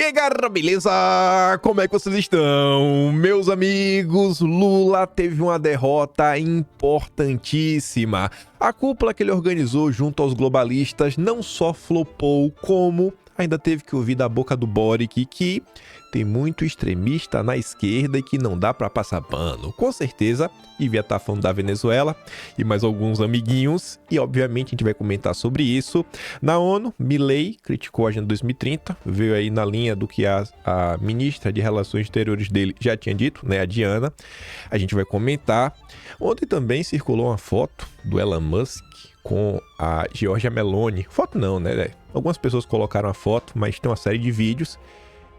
E aí, galera, beleza? Como é que vocês estão? Meus amigos, Lula teve uma derrota importantíssima. A cúpula que ele organizou junto aos globalistas não só flopou, como ainda teve que ouvir da boca do Boric que tem muito extremista na esquerda e que não dá pra passar pano. Com certeza, devia estar falando da Venezuela e mais alguns amiguinhos, e obviamente a gente vai comentar sobre isso. Na ONU, Milei criticou a Agenda 2030, veio aí na linha do que a ministra de Relações Exteriores dele já tinha dito, né, a Diana. A gente vai comentar. Ontem também circulou uma foto do Elon Musk com a Giorgia Meloni. Foto não, né? Algumas pessoas colocaram a foto, mas tem uma série de vídeos.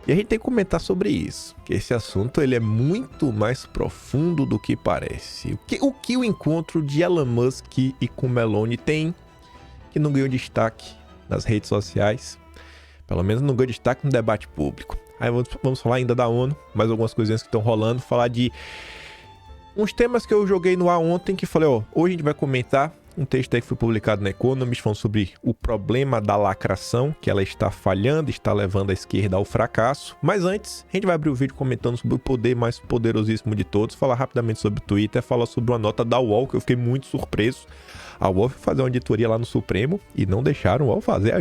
E a gente tem que comentar sobre isso, que esse assunto ele é muito mais profundo do que parece. O que o encontro de Elon Musk e com Meloni tem que não ganhou destaque nas redes sociais, pelo menos não ganhou destaque no debate público. Aí vamos falar ainda da ONU, mais algumas coisinhas que estão rolando, falar de uns temas que eu joguei no ar ontem, que falei, ó, hoje a gente vai comentar um texto aí que foi publicado na Economist falando sobre o problema da lacração, que ela está falhando, está levando a esquerda ao fracasso. Mas antes, a gente vai abrir o vídeo comentando sobre o poder mais poderosíssimo de todos, falar rapidamente sobre o Twitter, falar sobre uma nota da UOL, que eu fiquei muito surpreso. A UOL foi fazer uma auditoria lá no Supremo e não deixaram o UOL fazer a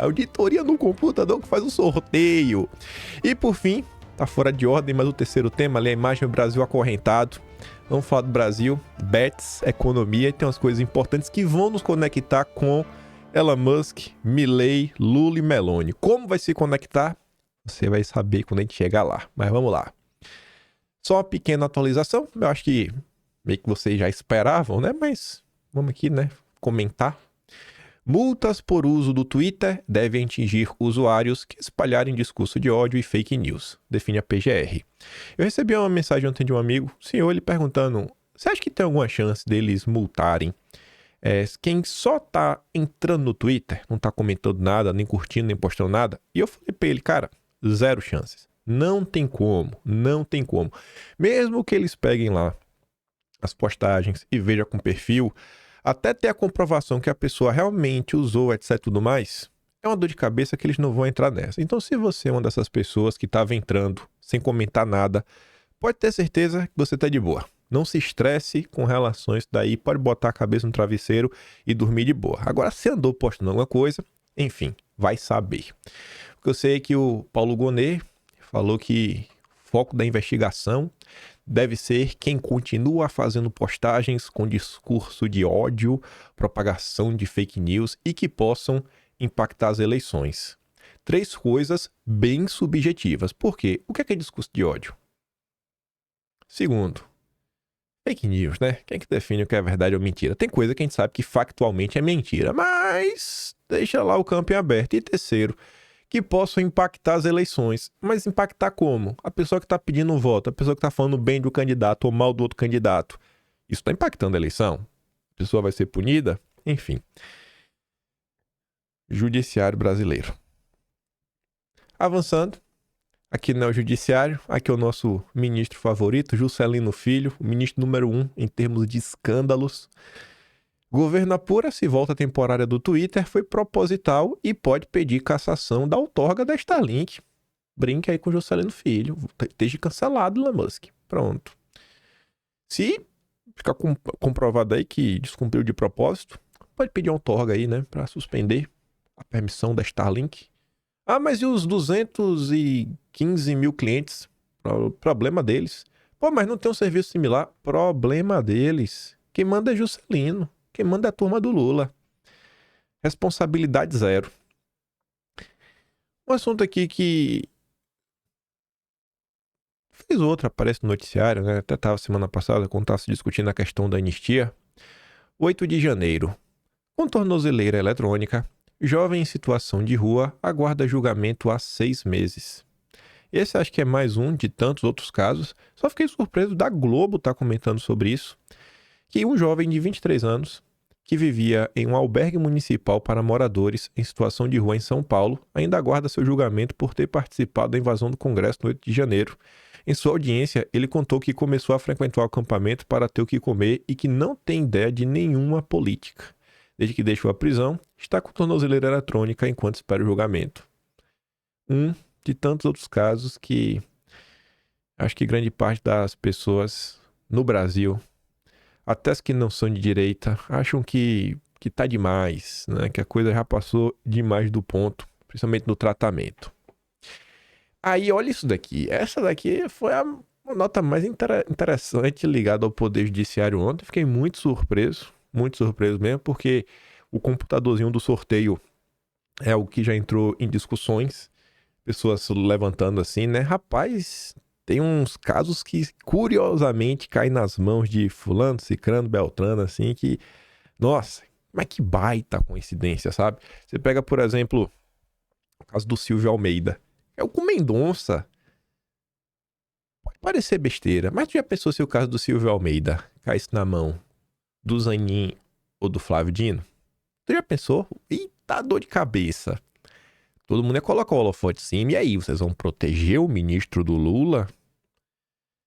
auditoria no computador que faz o sorteio. E por fim, tá fora de ordem, mas o terceiro tema ali, a imagem do Brasil acorrentado. Vamos falar do Brasil, bets, economia, e tem umas coisas importantes que vão nos conectar com Elon Musk, Milei, Lula e Meloni. Como vai se conectar? Você vai saber quando a gente chegar lá. Mas vamos lá. Só uma pequena atualização. Eu acho que meio que vocês já esperavam, né? Mas vamos aqui, né? Comentar. Multas por uso do Twitter devem atingir usuários que espalharem discurso de ódio e fake news, define a PGR. Eu recebi uma mensagem ontem de um amigo, senhor, ele perguntando, você acha que tem alguma chance deles multarem quem só tá entrando no Twitter, não tá comentando nada, nem curtindo, nem postando nada? E eu falei pra ele, cara, zero chances. Não tem como, não tem como. Mesmo que eles peguem lá as postagens e vejam com perfil, até ter a comprovação que a pessoa realmente usou, etc e tudo mais, é uma dor de cabeça que eles não vão entrar nessa. Então, se você é uma dessas pessoas que estava entrando sem comentar nada, pode ter certeza que você está de boa. Não se estresse com relações daí, pode botar a cabeça no travesseiro e dormir de boa. Agora, se andou postando alguma coisa, enfim, vai saber. Porque eu sei que o Paulo Gonet falou que o foco da investigação deve ser quem continua fazendo postagens com discurso de ódio, propagação de fake news e que possam impactar as eleições. 3 coisas bem subjetivas. Por quê? O que é discurso de ódio? Segundo, fake news, né? Quem é que define o que é verdade ou mentira? Tem coisa que a gente sabe que factualmente é mentira, mas deixa lá o campo em aberto. E terceiro, que possam impactar as eleições. Mas impactar como? A pessoa que está pedindo um voto, a pessoa que está falando bem do candidato ou mal do outro candidato. Isso está impactando a eleição? A pessoa vai ser punida? Enfim. Judiciário brasileiro. Avançando. Aqui não é o judiciário, aqui é o nosso ministro favorito, Juscelino Filho, o ministro número 1 em termos de escândalos. Governo apura se volta temporária do Twitter foi proposital e pode pedir cassação da outorga da Starlink. Brinque aí com o Juscelino Filho. Esteja cancelado, Elon Musk. Pronto. Se ficar comprovado aí que descumpriu de propósito, pode pedir uma outorga aí, né? Para suspender a permissão da Starlink. Ah, mas e os 215 mil clientes? Problema deles. Pô, mas não tem um serviço similar? Problema deles. Quem manda é Juscelino. Quem manda é a turma do Lula. Responsabilidade zero. Um assunto aqui que fez outro, aparece no noticiário, né? Até estava semana passada, quando estava se discutindo a questão da anistia. 8 de janeiro. Com tornozeleira eletrônica, jovem em situação de rua aguarda julgamento há 6 meses. Esse acho que é mais um de tantos outros casos. Só fiquei surpreso da Globo estar comentando sobre isso. Que um jovem de 23 anos, que vivia em um albergue municipal para moradores em situação de rua em São Paulo, ainda aguarda seu julgamento por ter participado da invasão do Congresso no 8 de janeiro. Em sua audiência, ele contou que começou a frequentar o acampamento para ter o que comer e que não tem ideia de nenhuma política. Desde que deixou a prisão, está com tornozeleira eletrônica enquanto espera o julgamento. de tantos outros casos que acho que grande parte das pessoas no Brasil, até as que não são de direita, acham que tá demais, né? Que a coisa já passou demais do ponto, principalmente no tratamento. Aí, olha isso daqui. Essa daqui foi a nota mais interessante ligada ao Poder Judiciário ontem. Fiquei muito surpreso mesmo, porque o computadorzinho do sorteio é o que já entrou em discussões, pessoas levantando assim, né? Rapaz, tem uns casos que curiosamente caem nas mãos de fulano, cicrano, beltrano, assim, que, nossa, mas que baita coincidência, sabe? Você pega, por exemplo, o caso do Silvio Almeida. É o com Mendonça. Pode parecer besteira, mas tu já pensou se o caso do Silvio Almeida caísse na mão do Zanin ou do Flávio Dino? Tu já pensou? Eita, dor de cabeça. Todo mundo ia colocar o holofote em cima. E aí, vocês vão proteger o ministro do Lula?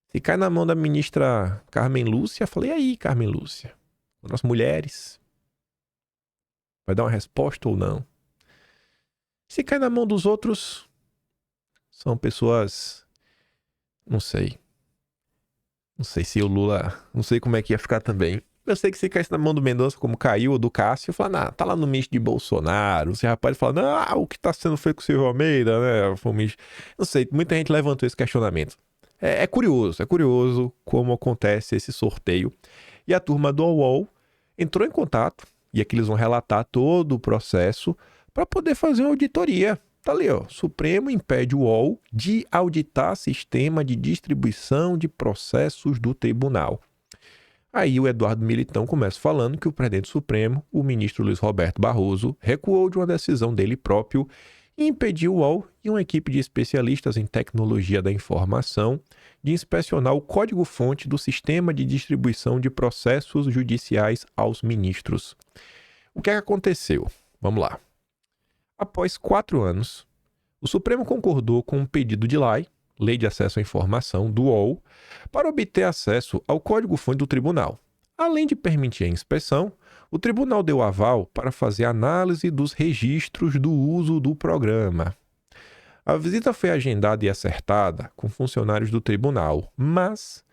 Se cai na mão da ministra Carmen Lúcia, falei, e aí, Carmen Lúcia? Nós mulheres, vai dar uma resposta ou não? Se cai na mão dos outros, são pessoas, não sei. Não sei se o Lula, não sei como é que ia ficar também. Eu sei que se caísse na mão do Mendonça, como caiu, ou do Cássio, eu falo, tá lá no ministro de Bolsonaro. Esse rapaz fala, não, o que tá sendo feito com o Silvio Almeida, né? Não sei, muita gente levantou esse questionamento. É curioso como acontece esse sorteio. E a turma do UOL entrou em contato, e aqui eles vão relatar todo o processo para poder fazer uma auditoria. Tá ali, ó. Supremo impede o UOL de auditar sistema de distribuição de processos do tribunal. Aí o Eduardo Militão começa falando que o presidente supremo, o ministro Luiz Roberto Barroso, recuou de uma decisão dele próprio e impediu o UOL e uma equipe de especialistas em tecnologia da informação de inspecionar o código-fonte do sistema de distribuição de processos judiciais aos ministros. O que aconteceu? Vamos lá. Após 4 anos, o Supremo concordou com um pedido de Lei de Acesso à Informação, do UOL, para obter acesso ao código-fonte do tribunal. Além de permitir a inspeção, o tribunal deu aval para fazer análise dos registros do uso do programa. A visita foi agendada e acertada com funcionários do tribunal, mas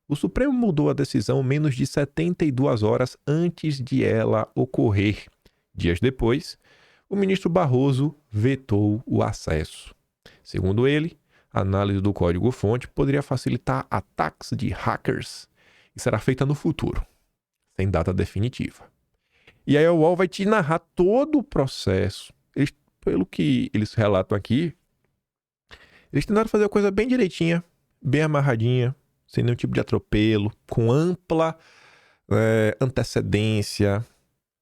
o Supremo mudou a decisão menos de 72 horas antes de ela ocorrer. Dias depois, o ministro Barroso vetou o acesso. Segundo ele, a análise do código-fonte poderia facilitar ataques de hackers e será feita no futuro, sem data definitiva. E aí o UOL vai te narrar todo o processo. Pelo que eles relatam aqui, eles tentaram fazer a coisa bem direitinha, bem amarradinha, sem nenhum tipo de atropelo, com ampla antecedência,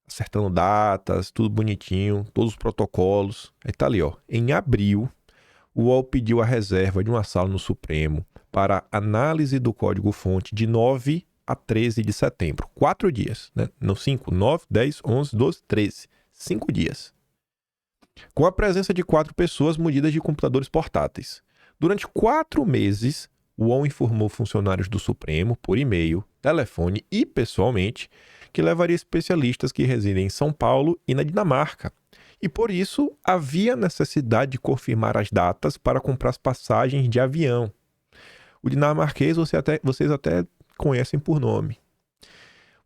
acertando datas, tudo bonitinho, todos os protocolos. Aí tá ali, ó. Em abril, o UOL pediu a reserva de uma sala no Supremo para análise do código-fonte de 9 a 13 de setembro. 4 dias, né? Não 5, 9, 10, 11, 12, 13. 5 dias. Com a presença de 4 pessoas munidas de computadores portáteis. Durante 4 meses, o UOL informou funcionários do Supremo, por e-mail, telefone e pessoalmente, que levaria especialistas que residem em São Paulo e na Dinamarca. E por isso, havia necessidade de confirmar as datas para comprar as passagens de avião. O dinamarquês vocês até conhecem por nome.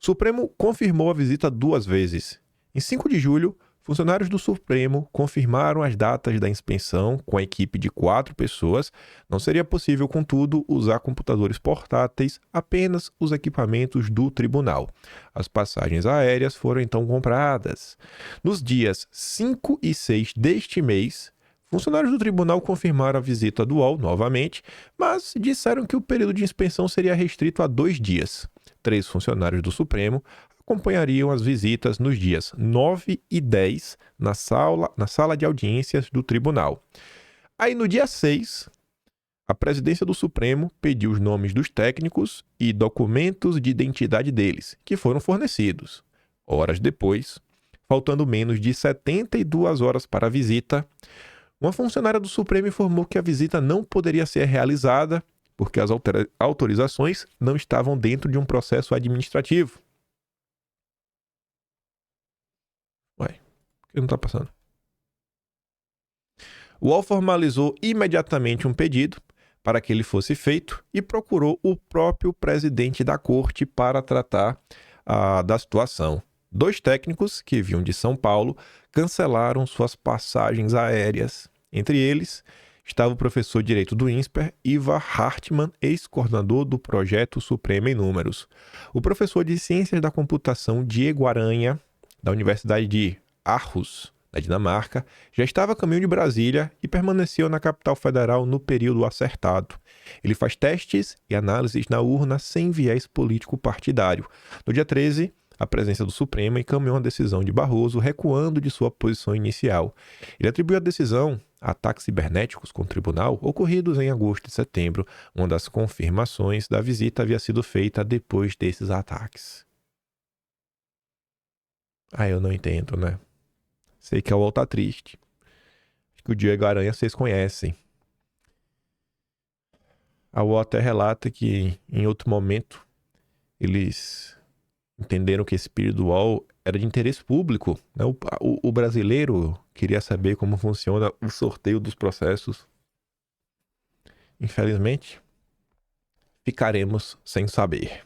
O Supremo confirmou a visita 2 vezes. Em 5 de julho, funcionários do Supremo confirmaram as datas da inspeção com a equipe de 4 pessoas. Não seria possível, contudo, usar computadores portáteis, apenas os equipamentos do tribunal. As passagens aéreas foram então compradas. Nos dias 5 e 6 deste mês, funcionários do tribunal confirmaram a visita do UOL novamente, mas disseram que o período de inspeção seria restrito a 2 dias. 3 funcionários do Supremo acompanhariam as visitas nos dias 9 e 10 na sala de audiências do tribunal. Aí no dia 6, a presidência do Supremo pediu os nomes dos técnicos e documentos de identidade deles, que foram fornecidos. Horas depois, faltando menos de 72 horas para a visita, uma funcionária do Supremo informou que a visita não poderia ser realizada porque as autorizações não estavam dentro de um processo administrativo. Ué, o que não está passando? O UOL formalizou imediatamente um pedido para que ele fosse feito e procurou o próprio presidente da corte para tratar da situação. 2 técnicos que vinham de São Paulo cancelaram suas passagens aéreas. Entre eles estava o professor de Direito do INSPER, Ivar Hartmann, ex-coordenador do Projeto Supremo em Números. O professor de Ciências da Computação, Diego Aranha, da Universidade de Aarhus, na Dinamarca, já estava a caminho de Brasília e permaneceu na capital federal no período acertado. Ele faz testes e análises na urna sem viés político partidário. No dia 13, a presença do Supremo encaminhou a decisão de Barroso, recuando de sua posição inicial. Ele atribuiu a decisão a ataques cibernéticos com o tribunal ocorridos em agosto e setembro. Uma das confirmações da visita havia sido feita depois desses ataques. Eu não entendo, né? Sei que a UOL tá triste. Acho que o Diego Aranha vocês conhecem. A UOL até relata que em outro momento eles entenderam que esse período do UOL era de interesse público, né? O brasileiro queria saber como funciona o sorteio dos processos. Infelizmente, ficaremos sem saber.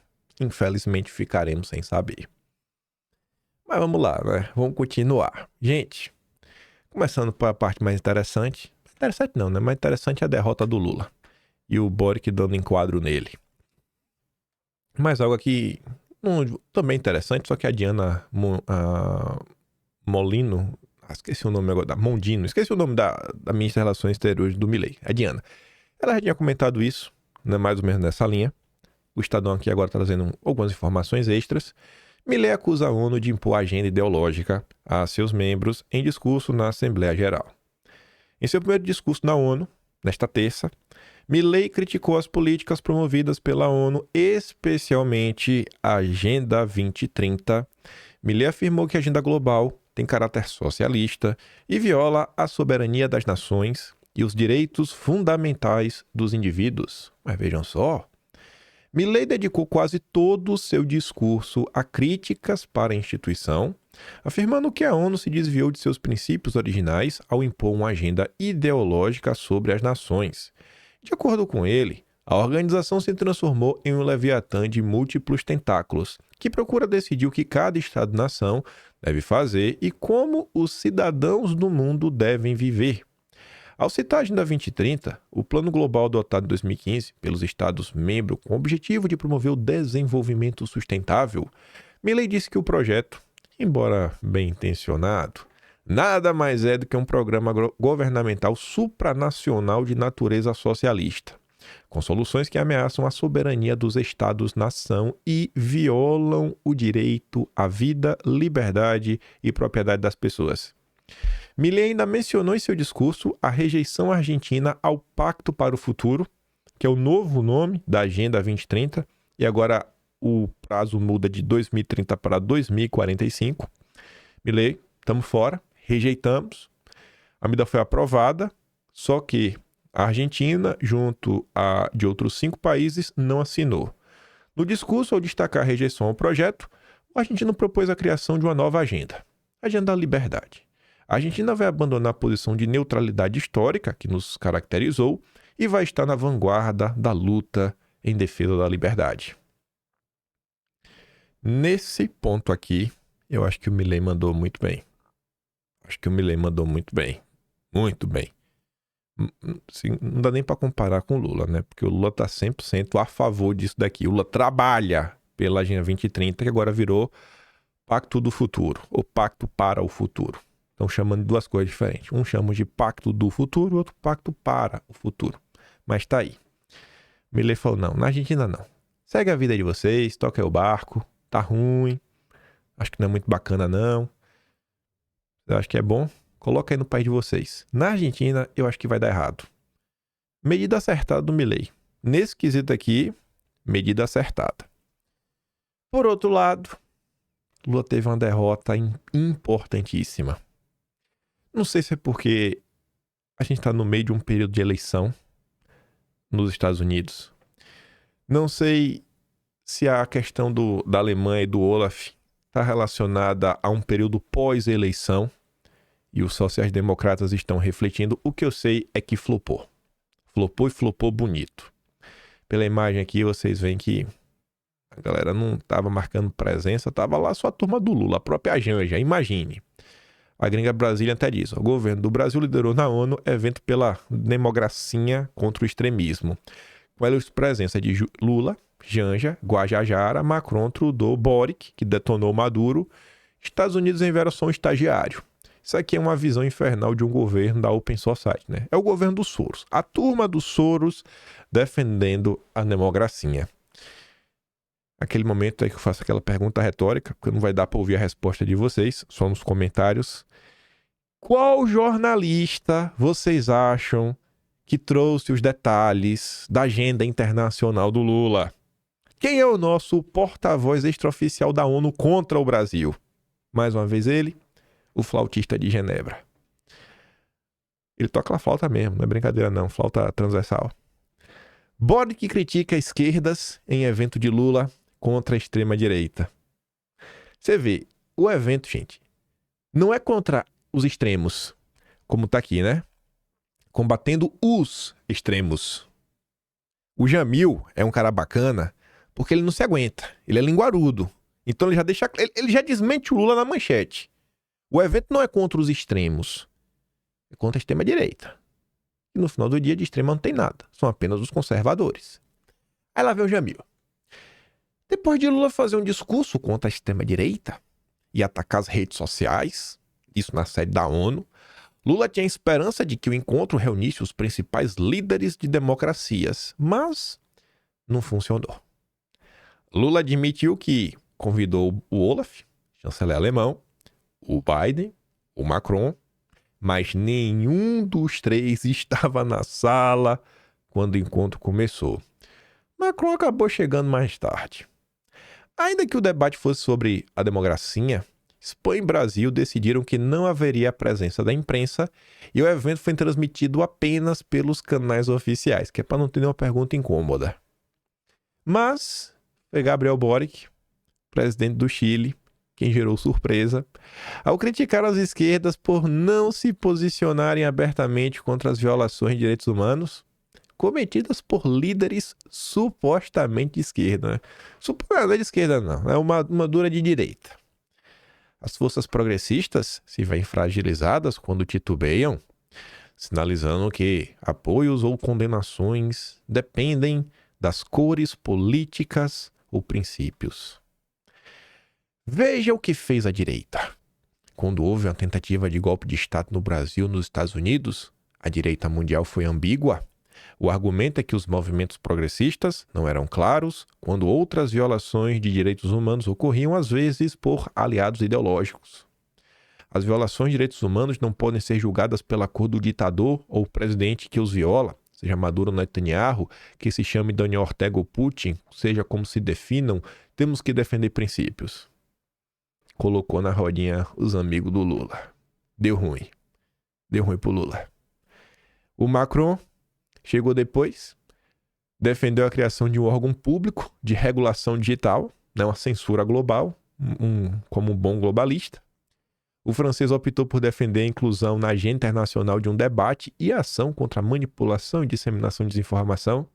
Mas vamos lá, né? Vamos continuar. Gente, começando para a parte mais interessante. Interessante não, né? Mais interessante é a derrota do Lula. E o Boric dando enquadro nele. Mas algo aqui também interessante, só que a Diana Molino, esqueci o nome agora, Mondino, esqueci o nome da ministra das Relações Exteriores do Milei, a Diana. Ela já tinha comentado isso, né, mais ou menos nessa linha. O Estadão aqui agora trazendo algumas informações extras. Milei acusa a ONU de impor agenda ideológica a seus membros em discurso na Assembleia Geral. Em seu primeiro discurso na ONU, nesta terça, Milei criticou as políticas promovidas pela ONU, especialmente a Agenda 2030. Milei afirmou que a agenda global tem caráter socialista e viola a soberania das nações e os direitos fundamentais dos indivíduos. Mas vejam só, Milei dedicou quase todo o seu discurso a críticas para a instituição, afirmando que a ONU se desviou de seus princípios originais ao impor uma agenda ideológica sobre as nações. De acordo com ele, a organização se transformou em um leviatã de múltiplos tentáculos, que procura decidir o que cada Estado-nação deve fazer e como os cidadãos do mundo devem viver. Ao citar a Agenda 2030, o plano global adotado em 2015 pelos Estados-membros com o objetivo de promover o desenvolvimento sustentável, Milei disse que o projeto, embora bem intencionado, nada mais é do que um programa governamental supranacional de natureza socialista, com soluções que ameaçam a soberania dos Estados-nação e violam o direito à vida, liberdade e propriedade das pessoas. Milei ainda mencionou em seu discurso a rejeição argentina ao Pacto para o Futuro, que é o novo nome da Agenda 2030, e agora o prazo muda de 2030 para 2045. Milei, estamos fora, rejeitamos. A medida foi aprovada, só que a Argentina, junto de outros 5 países, não assinou. No discurso, ao destacar a rejeição ao projeto, o argentino propôs a criação de uma nova agenda, a Agenda da Liberdade. A Argentina vai abandonar a posição de neutralidade histórica que nos caracterizou e vai estar na vanguarda da luta em defesa da liberdade. Nesse ponto aqui, eu acho que o Milei mandou muito bem. Muito bem. Assim, não dá nem para comparar com o Lula, né? Porque o Lula está 100% a favor disso daqui. O Lula trabalha pela Agenda 2030, que agora virou Pacto do Futuro, ou Pacto para o Futuro. Estão chamando de 2 coisas diferentes. Um chama de Pacto do Futuro, o outro Pacto para o Futuro. Mas tá aí. Milei falou, não, na Argentina não. Segue a vida de vocês, toca aí o barco, tá ruim, acho que não é muito bacana não. Eu acho que é bom, coloca aí no país de vocês. Na Argentina, eu acho que vai dar errado. Medida acertada do Milei. Nesse quesito aqui, medida acertada. Por outro lado, Lula teve uma derrota importantíssima. Não sei se é porque a gente está no meio de um período de eleição nos Estados Unidos. Não sei se a questão da Alemanha e do Olaf está relacionada a um período pós-eleição e os sociais-democratas estão refletindo. O que eu sei é que flopou. Flopou e flopou bonito. Pela imagem aqui, vocês veem que a galera não estava marcando presença, estava lá só a turma do Lula, a própria Janja, imagine. A gringa Brasília até diz, o governo do Brasil liderou na ONU evento pela democracia contra o extremismo. Com a presença de Lula, Janja, Guajajara, Macron, Trudeau, Boric, que detonou Maduro, Estados Unidos enviaram só um estagiário. Isso aqui é uma visão infernal de um governo da Open Society, né? É o governo dos Soros. A turma dos Soros defendendo a democracia. Aquele momento aí que eu faço aquela pergunta retórica, porque não vai dar para ouvir a resposta de vocês, só nos comentários. Qual jornalista vocês acham que trouxe os detalhes da agenda internacional do Lula? Quem é o nosso porta-voz extraoficial da ONU contra o Brasil? Mais uma vez ele, o flautista de Genebra. Ele toca a flauta mesmo, não é brincadeira não, flauta transversal. Boric critica esquerdas em evento de Lula contra a extrema-direita. Você vê, o evento, gente, não é contra os extremos, como tá aqui, né? Combatendo os extremos. O Jamil é um cara bacana porque ele não se aguenta, ele é linguarudo. Então ele já desmente o Lula na manchete. O evento não é contra os extremos, é contra a extrema-direita. E no final do dia, de extrema não tem nada, são apenas os conservadores. Aí lá vem o Jamil. Depois de Lula fazer um discurso contra a extrema-direita e atacar as redes sociais, isso na sede da ONU, Lula tinha esperança de que o encontro reunisse os principais líderes de democracias, mas não funcionou. Lula admitiu que convidou o Olaf, chanceler alemão, o Biden, o Macron, mas nenhum dos três estava na sala quando o encontro começou. Macron acabou chegando mais tarde. Ainda que o debate fosse sobre a democracia, Espanha e Brasil decidiram que não haveria a presença da imprensa e o evento foi transmitido apenas pelos canais oficiais, que é para não ter nenhuma pergunta incômoda. Mas foi Gabriel Boric, presidente do Chile, quem gerou surpresa, ao criticar as esquerdas por não se posicionarem abertamente contra as violações de direitos humanos cometidas por líderes supostamente de esquerda. Né? Supostamente de esquerda não, é uma dura de direita. As forças progressistas se veem fragilizadas quando titubeiam, sinalizando que apoios ou condenações dependem das cores políticas ou princípios. Veja o que fez a direita. Quando houve uma tentativa de golpe de Estado no Brasil e nos Estados Unidos, a direita mundial foi ambígua. O argumento é que os movimentos progressistas não eram claros quando outras violações de direitos humanos ocorriam, às vezes, por aliados ideológicos. As violações de direitos humanos não podem ser julgadas pela cor do ditador ou presidente que os viola, seja Maduro ou Netanyahu, que se chame Daniel Ortega ou Putin, seja como se definam, temos que defender princípios. Colocou na rodinha os amigos do Lula. Deu ruim. Deu ruim pro Lula. O Macron chegou depois, defendeu a criação de um órgão público de regulação digital, não a censura global, como um bom globalista. O francês optou por defender a inclusão na agenda internacional de um debate e ação contra a manipulação e disseminação de desinformação.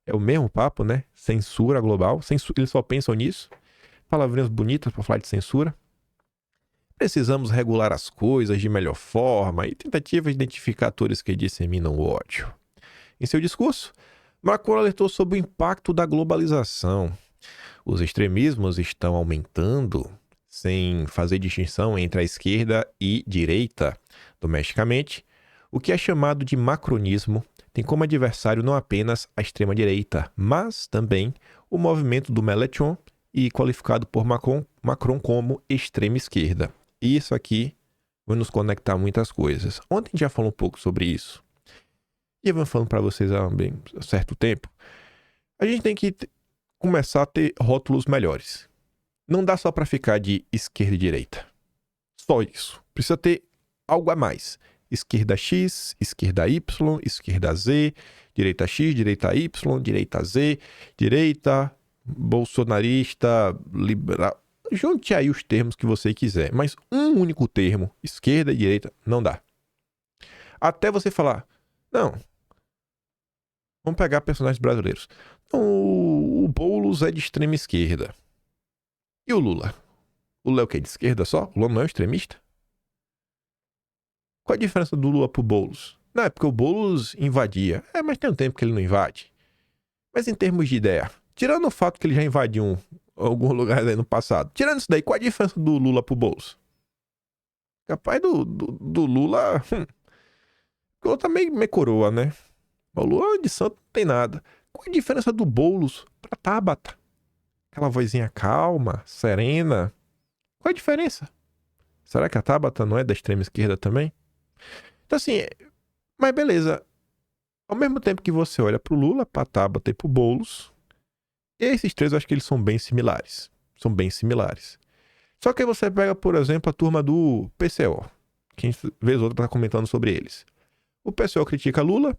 É o mesmo papo, né? Censura global. Eles só pensam nisso. Palavrinhas bonitas para falar de censura. Precisamos regular as coisas de melhor forma e tentativas de identificar atores que disseminam o ódio. Em seu discurso, Macron alertou sobre o impacto da globalização. Os extremismos estão aumentando sem fazer distinção entre a esquerda e direita. Domesticamente, o que é chamado de macronismo tem como adversário não apenas a extrema-direita, mas também o movimento do Mélenchon e qualificado por Macron como extrema-esquerda. E isso aqui vai nos conectar a muitas coisas. Ontem a gente já falou um pouco sobre isso. E eu venho falando para vocês há um certo tempo. A gente tem que começar a ter rótulos melhores. Não dá só para ficar de esquerda e direita. Só isso. Precisa ter algo a mais. Esquerda X, esquerda Y, esquerda Z, direita X, direita Y, direita Z, direita bolsonarista, liberal. junte aí os termos que você quiser, mas um único termo, esquerda e direita, não dá. Até você falar, não, vamos pegar personagens brasileiros. O Boulos é de extrema esquerda. E o Lula? O Lula é o quê? De esquerda só? O Lula não é um extremista? Qual a diferença do Lula pro Boulos? Não, é porque o Boulos invadia. Mas tem um tempo que ele não invade. Mas em termos de ideia, tirando o fato que ele já invadiu algum lugar aí no passado, tirando isso daí, qual a diferença do Lula pro Boulos? Capaz do Lula... O Lula tá meio coroa, né? O Lula de santo não tem nada. Qual a diferença do Boulos pra Tabata? Aquela vozinha calma, serena. Qual a diferença? Será que a Tabata não é da extrema esquerda também? Então assim, mas beleza. Ao mesmo tempo que você olha pro Lula, pra Tabata e pro Boulos, esses três eu acho que eles são bem similares. São bem similares. Só que aí você pega, por exemplo, a turma do PCO. Que vez ou outra tá comentando sobre eles. O PCO critica Lula.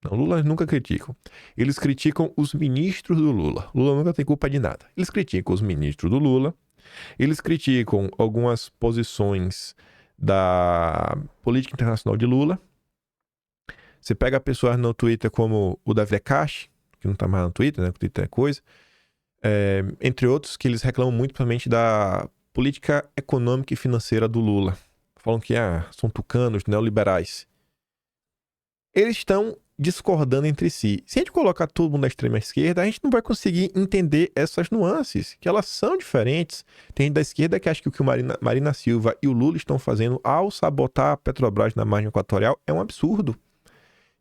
Não, Lula nunca criticam. Eles criticam os ministros do Lula. Lula nunca tem culpa de nada. Eles criticam os ministros do Lula. Eles criticam algumas posições da política internacional de Lula. Você pega pessoas no Twitter como o Davi Cash, que não tá mais no Twitter, né? O Twitter é coisa. Entre outros, que eles reclamam muito principalmente da política econômica e financeira do Lula. Falam que são tucanos, neoliberais. Eles estão discordando entre si. Se a gente colocar todo mundo na extrema esquerda, a gente não vai conseguir entender essas nuances, que elas são diferentes. Tem gente da esquerda que acha que o que o Marina Silva e o Lula estão fazendo ao sabotar a Petrobras na margem equatorial é um absurdo.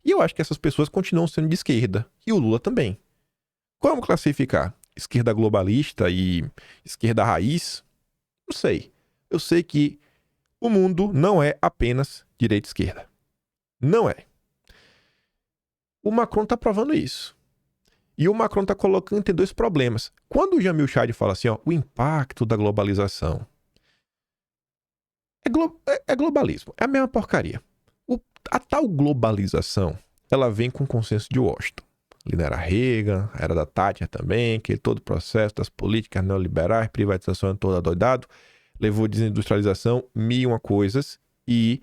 E eu acho que essas pessoas continuam sendo de esquerda. E o Lula também. Como classificar? Esquerda globalista e esquerda raiz? Não sei. Eu sei que o mundo não é apenas direita e esquerda. Não é. O Macron tá provando isso. E o Macron tá colocando tem dois problemas. Quando o Jamil Chad fala assim, o impacto da globalização. É globalismo. É a mesma porcaria. A tal globalização, ela vem com o consenso de Washington. Ali na era Reagan, era da Thatcher também, que todo o processo das políticas neoliberais, privatização toda doidado, levou a desindustrialização, mil e uma coisas, e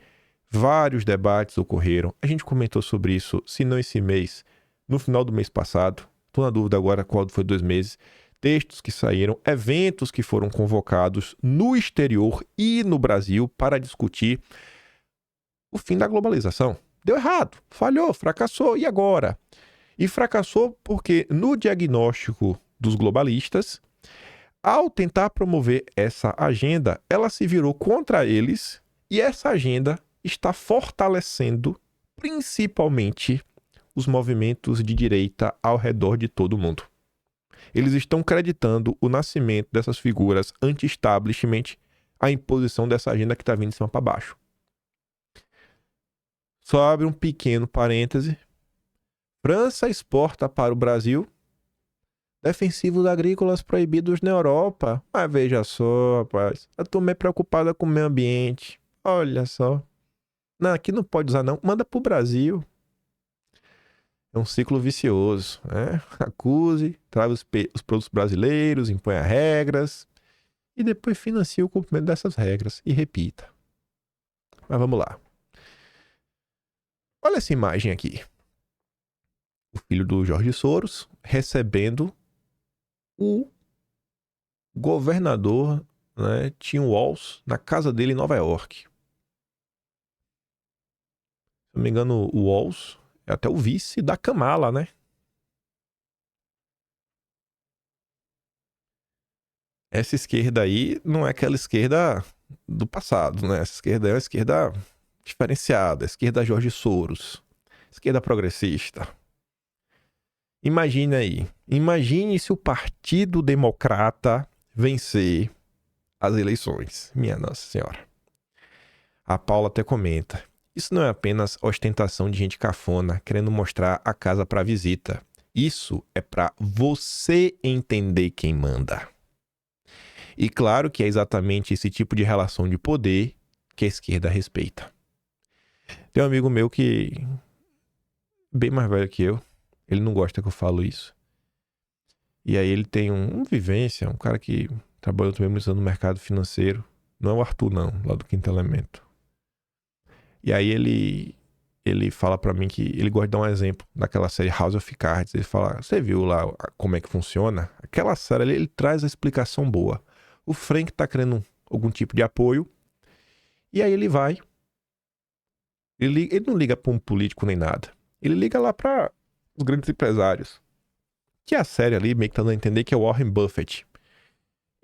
vários debates ocorreram. A gente comentou sobre isso, se não esse mês, no final do mês passado. Estou na dúvida agora qual foi 2 meses. Textos que saíram, eventos que foram convocados no exterior e no Brasil para discutir o fim da globalização. Deu errado, falhou, fracassou. E agora? E fracassou porque no diagnóstico dos globalistas, ao tentar promover essa agenda, ela se virou contra eles e essa agenda está fortalecendo principalmente os movimentos de direita ao redor de todo o mundo. Eles estão creditando o nascimento dessas figuras anti-establishment à imposição dessa agenda que está vindo de cima para baixo. Só abre um pequeno parêntese. França exporta para o Brasil defensivos agrícolas proibidos na Europa. Mas veja só, rapaz. Eu tô meio preocupada com o meio ambiente. Olha só. Não, aqui não pode usar não. Manda pro Brasil. É um ciclo vicioso, né? Acuse, traz os produtos brasileiros, imponha regras e depois financia o cumprimento dessas regras e repita. Mas vamos lá. Olha essa imagem aqui. O filho do Jorge Soros recebendo o governador, né, Tim Walz, na casa dele em Nova York. Se não me engano, o Walz é até o vice da Kamala, né? Essa esquerda aí não é aquela esquerda do passado, né? Essa esquerda é uma esquerda diferenciada, esquerda Jorge Soros, esquerda progressista. Imagine aí, imagine se o Partido Democrata vencer as eleições. Minha Nossa Senhora. A Paula até comenta, isso não é apenas ostentação de gente cafona querendo mostrar a casa para visita. Isso é para você entender quem manda. E claro que é exatamente esse tipo de relação de poder que a esquerda respeita. Tem um amigo meu que bem mais velho que eu, ele não gosta que eu falo isso. E aí ele tem uma vivência, um cara que trabalhou também muito no mercado financeiro. Não é o Arthur, não, lá do Quinto Elemento. E aí ele fala pra mim que ele gosta de dar um exemplo daquela série House of Cards. Ele fala, você viu lá como é que funciona? Aquela série ali, ele traz a explicação boa. O Frank tá querendo algum tipo de apoio. E aí ele vai. Ele não liga pra um político nem nada. Ele liga lá pra os grandes empresários. Que a série ali meio que tá dando a entender que é o Warren Buffett.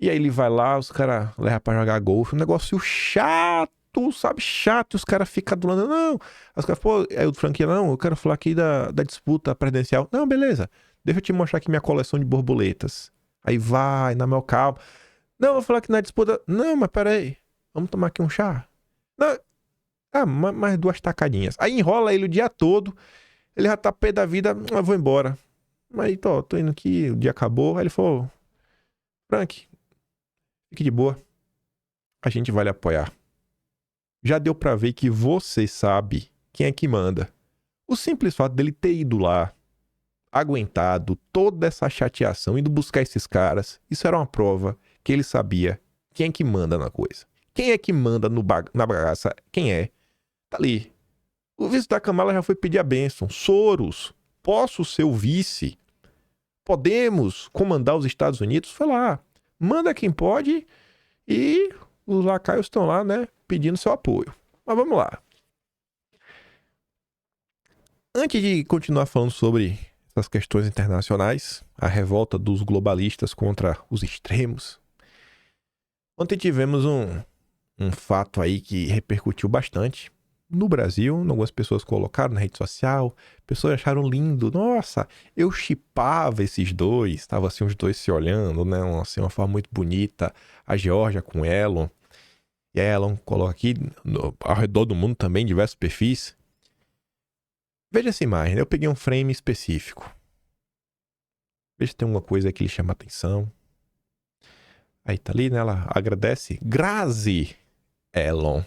E aí ele vai lá, os caras levam pra jogar golfe. Um negócio chato, sabe? Chato. E os caras ficam do lado. Não. Aí os caras, pô, aí o Frank, não, eu quero falar aqui da disputa presidencial. Não, beleza. Deixa eu te mostrar aqui minha coleção de borboletas. Aí vai, na meu calma. Não, eu vou falar aqui na disputa. Não, mas peraí. Vamos tomar aqui um chá? Não. Ah, mais 2 tacadinhas. Aí enrola ele o dia todo. Ele já tá pé da vida. Eu vou embora. Mas tô indo aqui, o dia acabou. Aí ele falou, Frank, fique de boa. A gente vai lhe apoiar. Já deu pra ver que você sabe quem é que manda. O simples fato dele ter ido lá, aguentado toda essa chateação, indo buscar esses caras, isso era uma prova que ele sabia quem é que manda na coisa. Quem é que manda na bagaça? Quem é? Tá ali. O vice da Kamala já foi pedir a bênção. Soros, posso ser o vice? Podemos comandar os Estados Unidos? Foi lá. Manda quem pode e os lacaios estão lá, né, pedindo seu apoio. Mas vamos lá. Antes de continuar falando sobre essas questões internacionais, a revolta dos globalistas contra os extremos, ontem tivemos um fato aí que repercutiu bastante. No Brasil, algumas pessoas colocaram na rede social, pessoas acharam lindo. Nossa, eu shippava esses dois, estavam assim os dois se olhando, né? Assim, uma forma muito bonita. A Georgia com Elon. E a Elon coloca aqui, ao redor do mundo também, diversos perfis. Veja essa imagem, eu peguei um frame específico. Veja se tem alguma coisa que lhe chama a atenção. Aí tá ali, né? Ela agradece. Grazi Elon.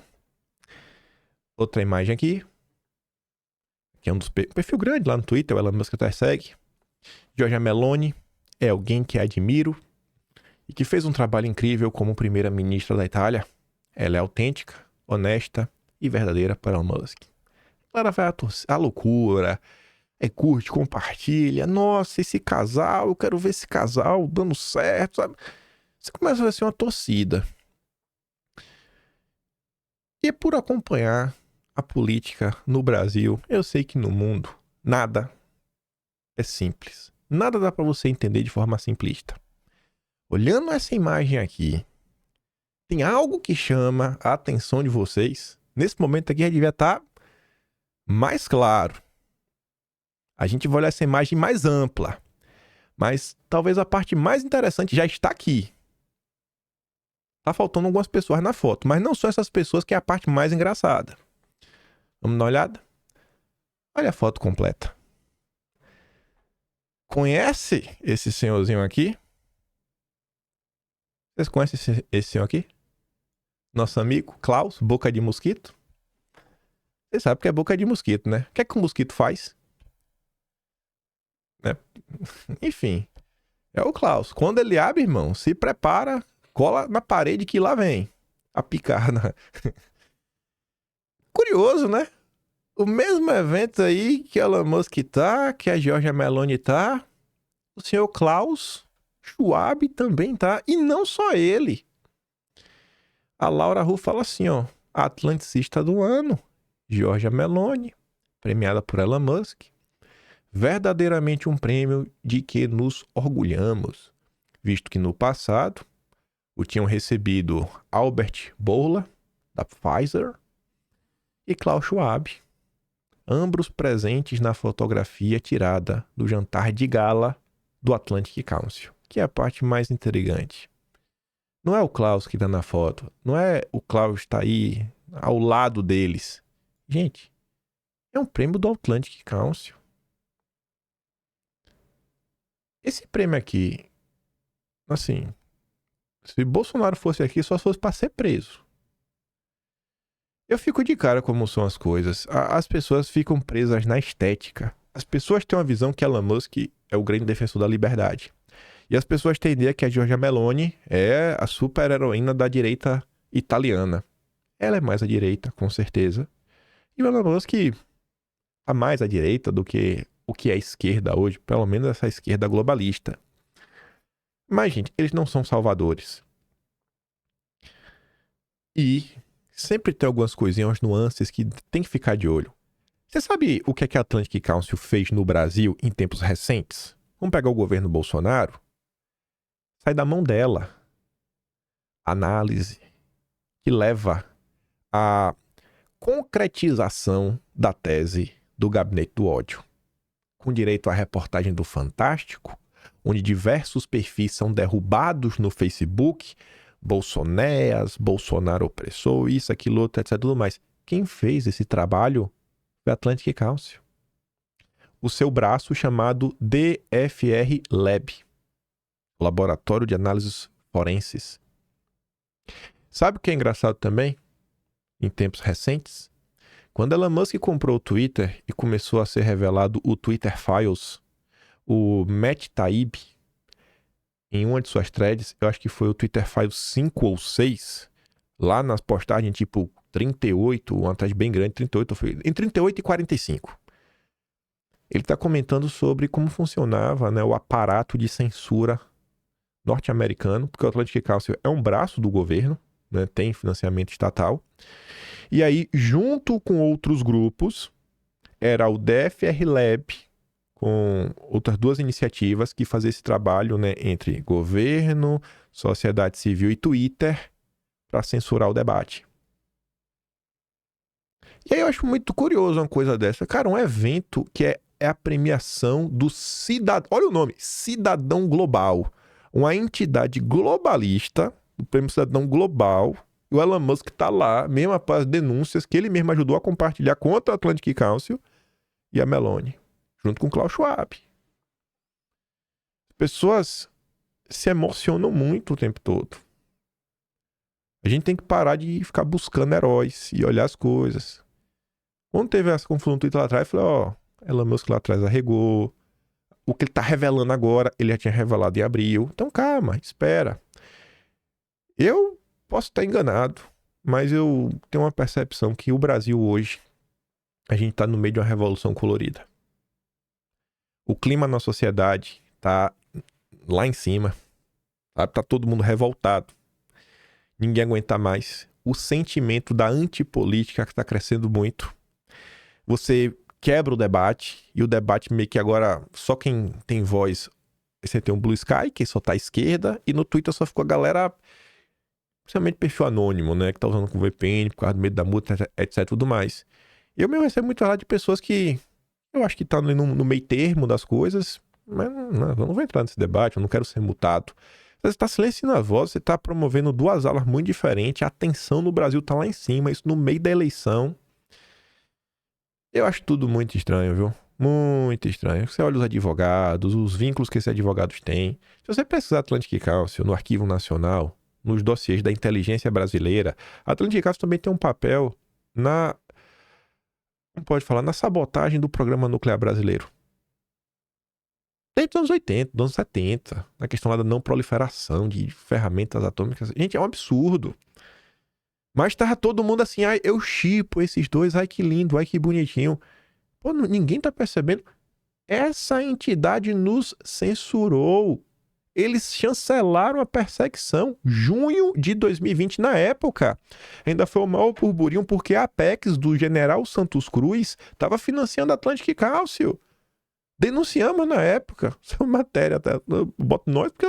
Outra imagem aqui. Que é um dos perfil grande lá no Twitter, o Elon Musk até segue. Giorgia Meloni é alguém que admiro e que fez um trabalho incrível como primeira-ministra da Itália. Ela é autêntica, honesta e verdadeira para Elon Musk. Ela vai à loucura, curte, compartilha. Nossa, esse casal, eu quero ver esse casal dando certo, sabe? Você começa a ver assim uma torcida. E por acompanhar a política no Brasil, eu sei que no mundo nada é simples. Nada dá para você entender de forma simplista. Olhando essa imagem aqui, tem algo que chama a atenção de vocês? Nesse momento aqui já devia estar mais claro. A gente vai olhar essa imagem mais ampla. Mas talvez a parte mais interessante já está aqui. Tá faltando algumas pessoas na foto, mas não são essas pessoas que é a parte mais engraçada. Vamos dar uma olhada? Olha a foto completa. Conhece esse senhorzinho aqui? Vocês conhecem esse senhor aqui? Nosso amigo Klaus, boca de mosquito? Você sabe que é boca de mosquito, né? O que é que o mosquito faz? Né? Enfim, é o Klaus. Quando ele abre, irmão, se prepara, cola na parede que lá vem a picada. Curioso, né? O mesmo evento aí que a Elon Musk tá, que a Giorgia Meloni tá, o senhor Klaus Schwab também tá, e não só ele. A Laura Hu fala assim, ó, a Atlanticista do ano, Giorgia Meloni, premiada por Elon Musk, verdadeiramente um prêmio de que nos orgulhamos, visto que no passado o tinham recebido Albert Bourla, da Pfizer, e Klaus Schwab, ambos presentes na fotografia tirada do jantar de gala do Atlantic Council, que é a parte mais intrigante. Não é o Klaus que está na foto, não é o Klaus que está aí ao lado deles. Gente, é um prêmio do Atlantic Council. Esse prêmio aqui, assim, se Bolsonaro fosse aqui, só fosse para ser preso. Eu fico de cara como são as coisas. As pessoas ficam presas na estética. As pessoas têm uma visão que Elon Musk é o grande defensor da liberdade. E as pessoas têm ideia que a Giorgia Meloni é a super-heroína da direita italiana. Ela é mais à direita, com certeza. E o Elon Musk está mais à direita do que o que é a esquerda hoje, pelo menos essa esquerda globalista. Mas, gente, eles não são salvadores. E sempre tem algumas coisinhas, umas nuances que tem que ficar de olho. Você sabe o que é que a Atlantic Council fez no Brasil em tempos recentes? Vamos pegar o governo Bolsonaro? Sai da mão dela análise que leva à concretização da tese do gabinete do ódio, com direito à reportagem do Fantástico, onde diversos perfis são derrubados no Facebook, Bolsonéas, Bolsonaro opressor, isso, aquilo, outro, etc. Tudo mais. Quem fez esse trabalho foi a Atlantic Council. O seu braço chamado DFR Lab, Laboratório de Análises Forenses. Sabe o que é engraçado também? Em tempos recentes, quando Elon Musk comprou o Twitter e começou a ser revelado o Twitter Files, o Matt Taibbi, em uma de suas threads, eu acho que foi o Twitter Files 5 ou 6, lá nas postagens tipo 38, uma thread bem grande, 38, em 38 e 45. Ele está comentando sobre como funcionava, né, o aparato de censura norte-americano, porque o Atlantic Council é um braço do governo, né, tem financiamento estatal. E aí, junto com outros grupos, era o DFR Lab, com outras duas iniciativas que faziam esse trabalho, né, entre governo, sociedade civil e Twitter para censurar o debate. E aí eu acho muito curioso uma coisa dessa. Cara, um evento que é a premiação do cidadão... Olha o nome, Cidadão Global. Uma entidade globalista, o Prêmio Cidadão Global. O Elon Musk está lá, mesmo após denúncias que ele mesmo ajudou a compartilhar contra o Atlantic Council e a Meloni, junto com o Klaus Schwab. Pessoas se emocionam muito o tempo todo. A gente tem que parar de ficar buscando heróis e olhar as coisas. Quando teve essa confusão no Twitter lá atrás, eu falei, Elon Musk lá atrás arregou. O que ele tá revelando agora, ele já tinha revelado em abril. Então calma, espera. Eu posso estar enganado, mas eu tenho uma percepção que o Brasil hoje, a gente tá no meio de uma revolução colorida. O clima na sociedade tá lá em cima, sabe? Tá todo mundo revoltado. Ninguém aguenta mais. O sentimento da antipolítica que está crescendo muito. Você quebra o debate, e o debate meio que agora, só quem tem voz, você tem um Blue Sky, que só tá à esquerda, e no Twitter só ficou a galera, principalmente perfil anônimo, né, que tá usando com VPN por causa do medo da multa, etc, tudo mais. Eu mesmo recebo muito falar de pessoas que eu acho que tá no meio termo das coisas, mas eu não vou entrar nesse debate, eu não quero ser multado. Você está silenciando a voz, você está promovendo duas alas muito diferentes, a tensão no Brasil tá lá em cima, isso no meio da eleição. Eu acho tudo muito estranho, viu? Muito estranho. Você olha os advogados, os vínculos que esses advogados têm. Se você pesquisar Atlantic Council no Arquivo Nacional, nos dossiês da inteligência brasileira, a Atlantic Council também tem um papel como pode falar, na sabotagem do programa nuclear brasileiro. Desde os anos 80, dos anos 70, na questão lá da não proliferação de ferramentas atômicas. Gente, é um absurdo. Mas tava todo mundo assim, eu shippo esses dois, que lindo, que bonitinho. Pô, ninguém tá percebendo. Essa entidade nos censurou. Eles chancelaram a perseguição. Junho de 2020, na época. Ainda foi o maior burburinho porque a Apex do general Santos Cruz estava financiando a Atlantic Council. Denunciamos na época. Essa matéria, tá? Eu boto nós porque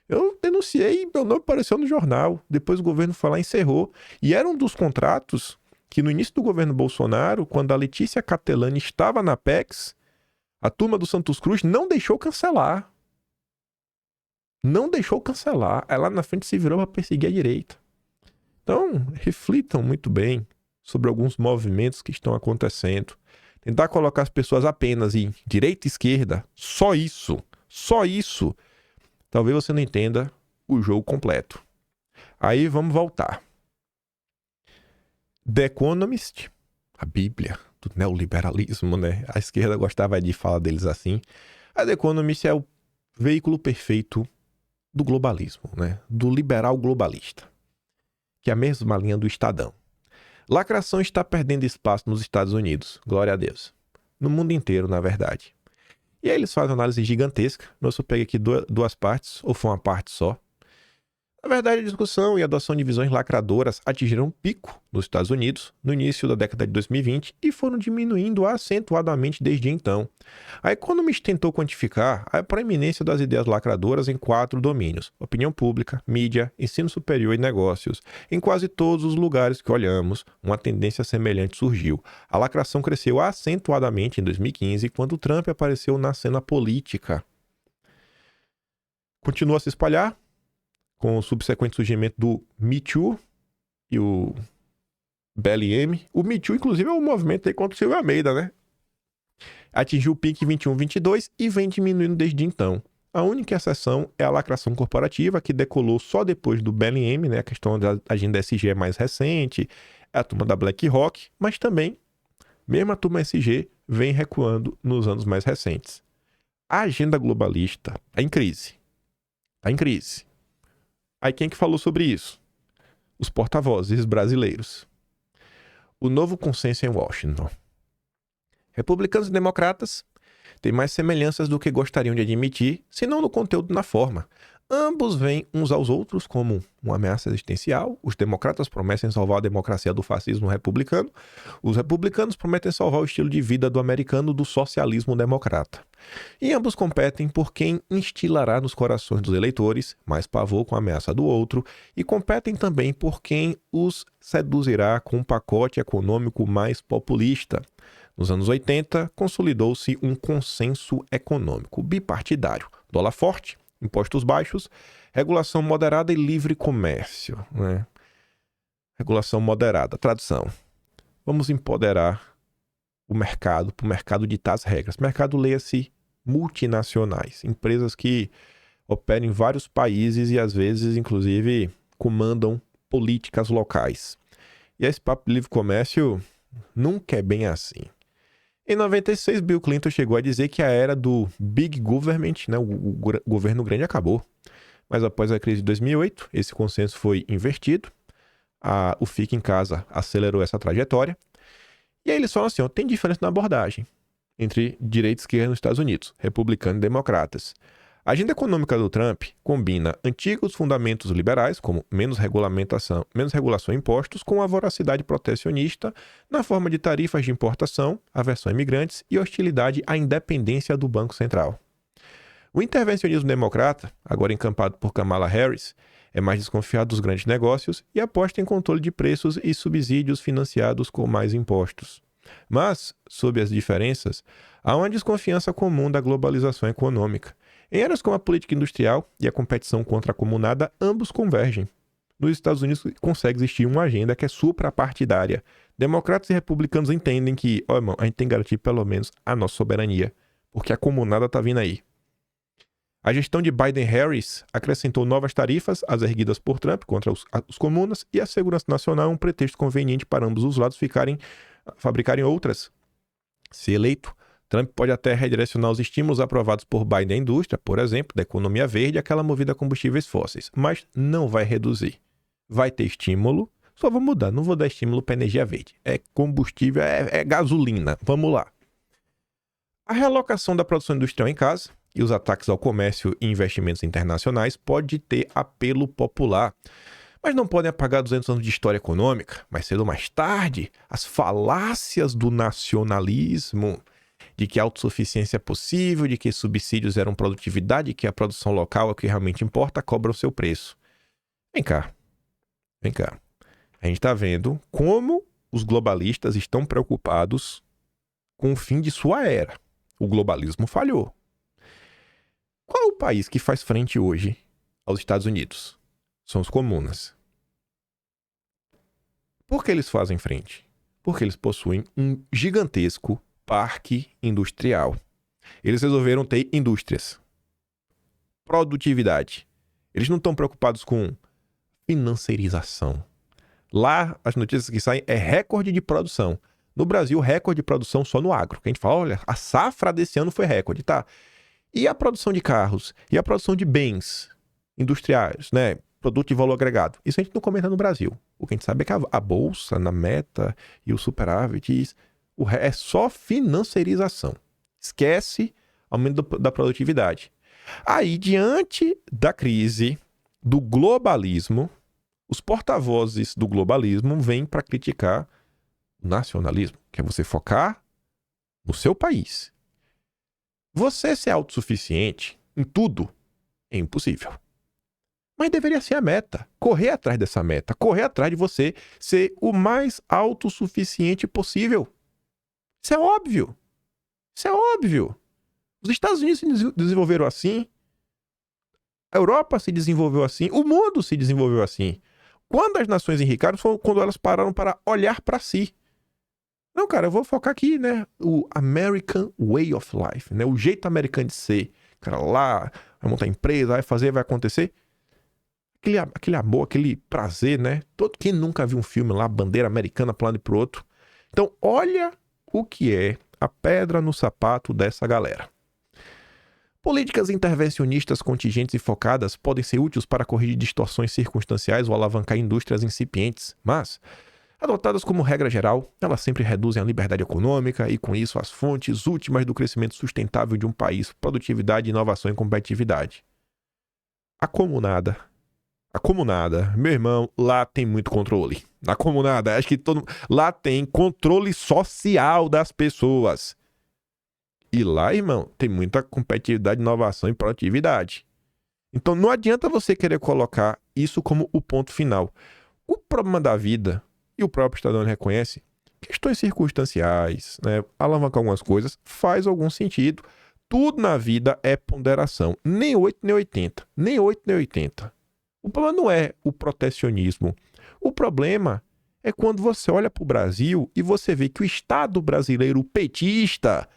eu denunciei, meu nome apareceu no jornal. Depois o governo foi lá e encerrou. E era um dos contratos que no início do governo Bolsonaro, quando a Letícia Catelani estava na Apex, a turma do Santos Cruz não deixou cancelar. Não deixou cancelar. Aí lá na frente se virou para perseguir a direita. Então, reflitam muito bem sobre alguns movimentos que estão acontecendo. Tentar colocar as pessoas apenas em direita e esquerda, só isso, talvez você não entenda o jogo completo. Aí vamos voltar. The Economist, a bíblia do neoliberalismo, né? A esquerda gostava de falar deles assim. A The Economist é o veículo perfeito do globalismo, né? Do liberal globalista, que é a mesma linha do Estadão. Lacração está perdendo espaço nos Estados Unidos, glória a Deus. No mundo inteiro, na verdade. E aí eles fazem uma análise gigantesca, eu só peguei aqui duas partes, ou foi uma parte só. Na verdade, a discussão e a adoção de visões lacradoras atingiram um pico nos Estados Unidos no início da década de 2020 e foram diminuindo acentuadamente desde então. A Economist tentou quantificar a proeminência das ideias lacradoras em 4 domínios: opinião pública, mídia, ensino superior e negócios. Em quase todos os lugares que olhamos, uma tendência semelhante surgiu. A lacração cresceu acentuadamente em 2015, quando Trump apareceu na cena política. Continuou a se espalhar com o subsequente surgimento do Me Too e o BLM. O Me Too, inclusive, é um movimento aí contra o Silvio Almeida, né? Atingiu o pico em 21-22 e vem diminuindo desde então. A única exceção é a lacração corporativa, que decolou só depois do BLM, né? A questão da agenda SG é mais recente, é a turma da BlackRock, mas também, mesmo a turma SG, vem recuando nos anos mais recentes. A agenda globalista está em crise. Está em crise. Aí quem que falou sobre isso? Os porta-vozes brasileiros. O novo consenso em Washington. Republicanos e democratas têm mais semelhanças do que gostariam de admitir, se não no conteúdo e na forma. Ambos veem uns aos outros como uma ameaça existencial. Os democratas prometem salvar a democracia do fascismo republicano. Os republicanos prometem salvar o estilo de vida do americano do socialismo democrata. E ambos competem por quem instilará nos corações dos eleitores mais pavor com a ameaça do outro, e competem também por quem os seduzirá com um pacote econômico mais populista. Nos anos 80, consolidou-se um consenso econômico bipartidário: dólar forte, impostos baixos, regulação moderada e livre comércio, né? Regulação moderada, tradução: vamos empoderar o mercado, para o mercado ditar as regras. Mercado, leia-se multinacionais, empresas que operam em vários países e às vezes, inclusive, comandam políticas locais. E esse papo de livre comércio nunca é bem assim. Em 96, Bill Clinton chegou a dizer que a era do Big Government, né, o governo grande, acabou. Mas após a crise de 2008, esse consenso foi invertido. O Fique em Casa acelerou essa trajetória. E aí eles falam assim, tem diferença na abordagem entre direita e esquerda nos Estados Unidos, republicanos e democratas. A agenda econômica do Trump combina antigos fundamentos liberais, como menos regulação e impostos, com a voracidade protecionista na forma de tarifas de importação, aversão a imigrantes e hostilidade à independência do Banco Central. O intervencionismo democrata, agora encampado por Kamala Harris, é mais desconfiado dos grandes negócios e aposta em controle de preços e subsídios financiados com mais impostos. Mas, sob as diferenças, há uma desconfiança comum da globalização econômica. Em áreas como a política industrial e a competição contra a comunada, ambos convergem. Nos Estados Unidos consegue existir uma agenda que é suprapartidária. Democratas e republicanos entendem que, irmão, a gente tem que garantir pelo menos a nossa soberania, porque a comunada está vindo aí. A gestão de Biden-Harris acrescentou novas tarifas, as erguidas por Trump contra os comunas, e a segurança nacional é um pretexto conveniente para ambos os lados fabricarem outras. Se eleito, Trump pode até redirecionar os estímulos aprovados por Biden à indústria, por exemplo, da economia verde, aquela movida a combustíveis fósseis, mas não vai reduzir. Vai ter estímulo, só vou mudar, não vou dar estímulo para energia verde. É combustível, é gasolina, vamos lá. A realocação da produção industrial em casa e os ataques ao comércio e investimentos internacionais pode ter apelo popular, mas não podem apagar 200 anos de história econômica. Mais cedo ou mais tarde, as falácias do nacionalismo, de que a autossuficiência é possível, de que subsídios eram produtividade, de que a produção local é o que realmente importa, cobra o seu preço. Vem cá. A gente está vendo como os globalistas estão preocupados com o fim de sua era. O globalismo falhou. Qual é o país que faz frente hoje aos Estados Unidos? São os comunas. Por que eles fazem frente? Porque eles possuem um gigantesco parque industrial. Eles resolveram ter indústrias. Produtividade. Eles não estão preocupados com financeirização. Lá, as notícias que saem é recorde de produção. No Brasil, recorde de produção só no agro. Que a gente fala, olha, a safra desse ano foi recorde, tá? E a produção de carros? E a produção de bens industriais, né? Produto de valor agregado. Isso a gente não comenta no Brasil. O que a gente sabe é que a bolsa, na meta e o superávit, é só financiarização. Esquece aumento da produtividade. Aí, diante da crise do globalismo, os porta-vozes do globalismo vêm para criticar o nacionalismo, que é você focar no seu país. Você ser autossuficiente em tudo é impossível. Mas deveria ser a meta. Correr atrás dessa meta. Correr atrás de você ser o mais autossuficiente possível. Isso é óbvio. Isso é óbvio. Os Estados Unidos se desenvolveram assim. A Europa se desenvolveu assim. O mundo se desenvolveu assim. Quando as nações enriqueceram, foi quando elas pararam para olhar para si. Não, cara, eu vou focar aqui, né? O American Way of Life, né? O jeito americano de ser. Cara, lá, vai montar empresa, vai fazer, vai acontecer. Aquele amor, aquele prazer, né? Quem nunca viu um filme lá, bandeira americana para um lado e pro outro. Então, olha o que é a pedra no sapato dessa galera. Políticas intervencionistas contingentes e focadas podem ser úteis para corrigir distorções circunstanciais ou alavancar indústrias incipientes, mas, adotadas como regra geral, elas sempre reduzem a liberdade econômica e, com isso, as fontes últimas do crescimento sustentável de um país, produtividade, inovação e competitividade. A comunada, meu irmão, lá tem muito controle. Na comunada, acho que lá tem controle social das pessoas. E lá, irmão, tem muita competitividade, inovação e produtividade. Então não adianta você querer colocar isso como o ponto final. O problema da vida, e o próprio Estadão reconhece, questões circunstanciais, né, alavancar algumas coisas, faz algum sentido. Tudo na vida é ponderação. Nem 8, nem 80. Nem 8, nem 80. O problema não é o protecionismo. O problema é quando você olha para o Brasil e você vê que o Estado brasileiro petista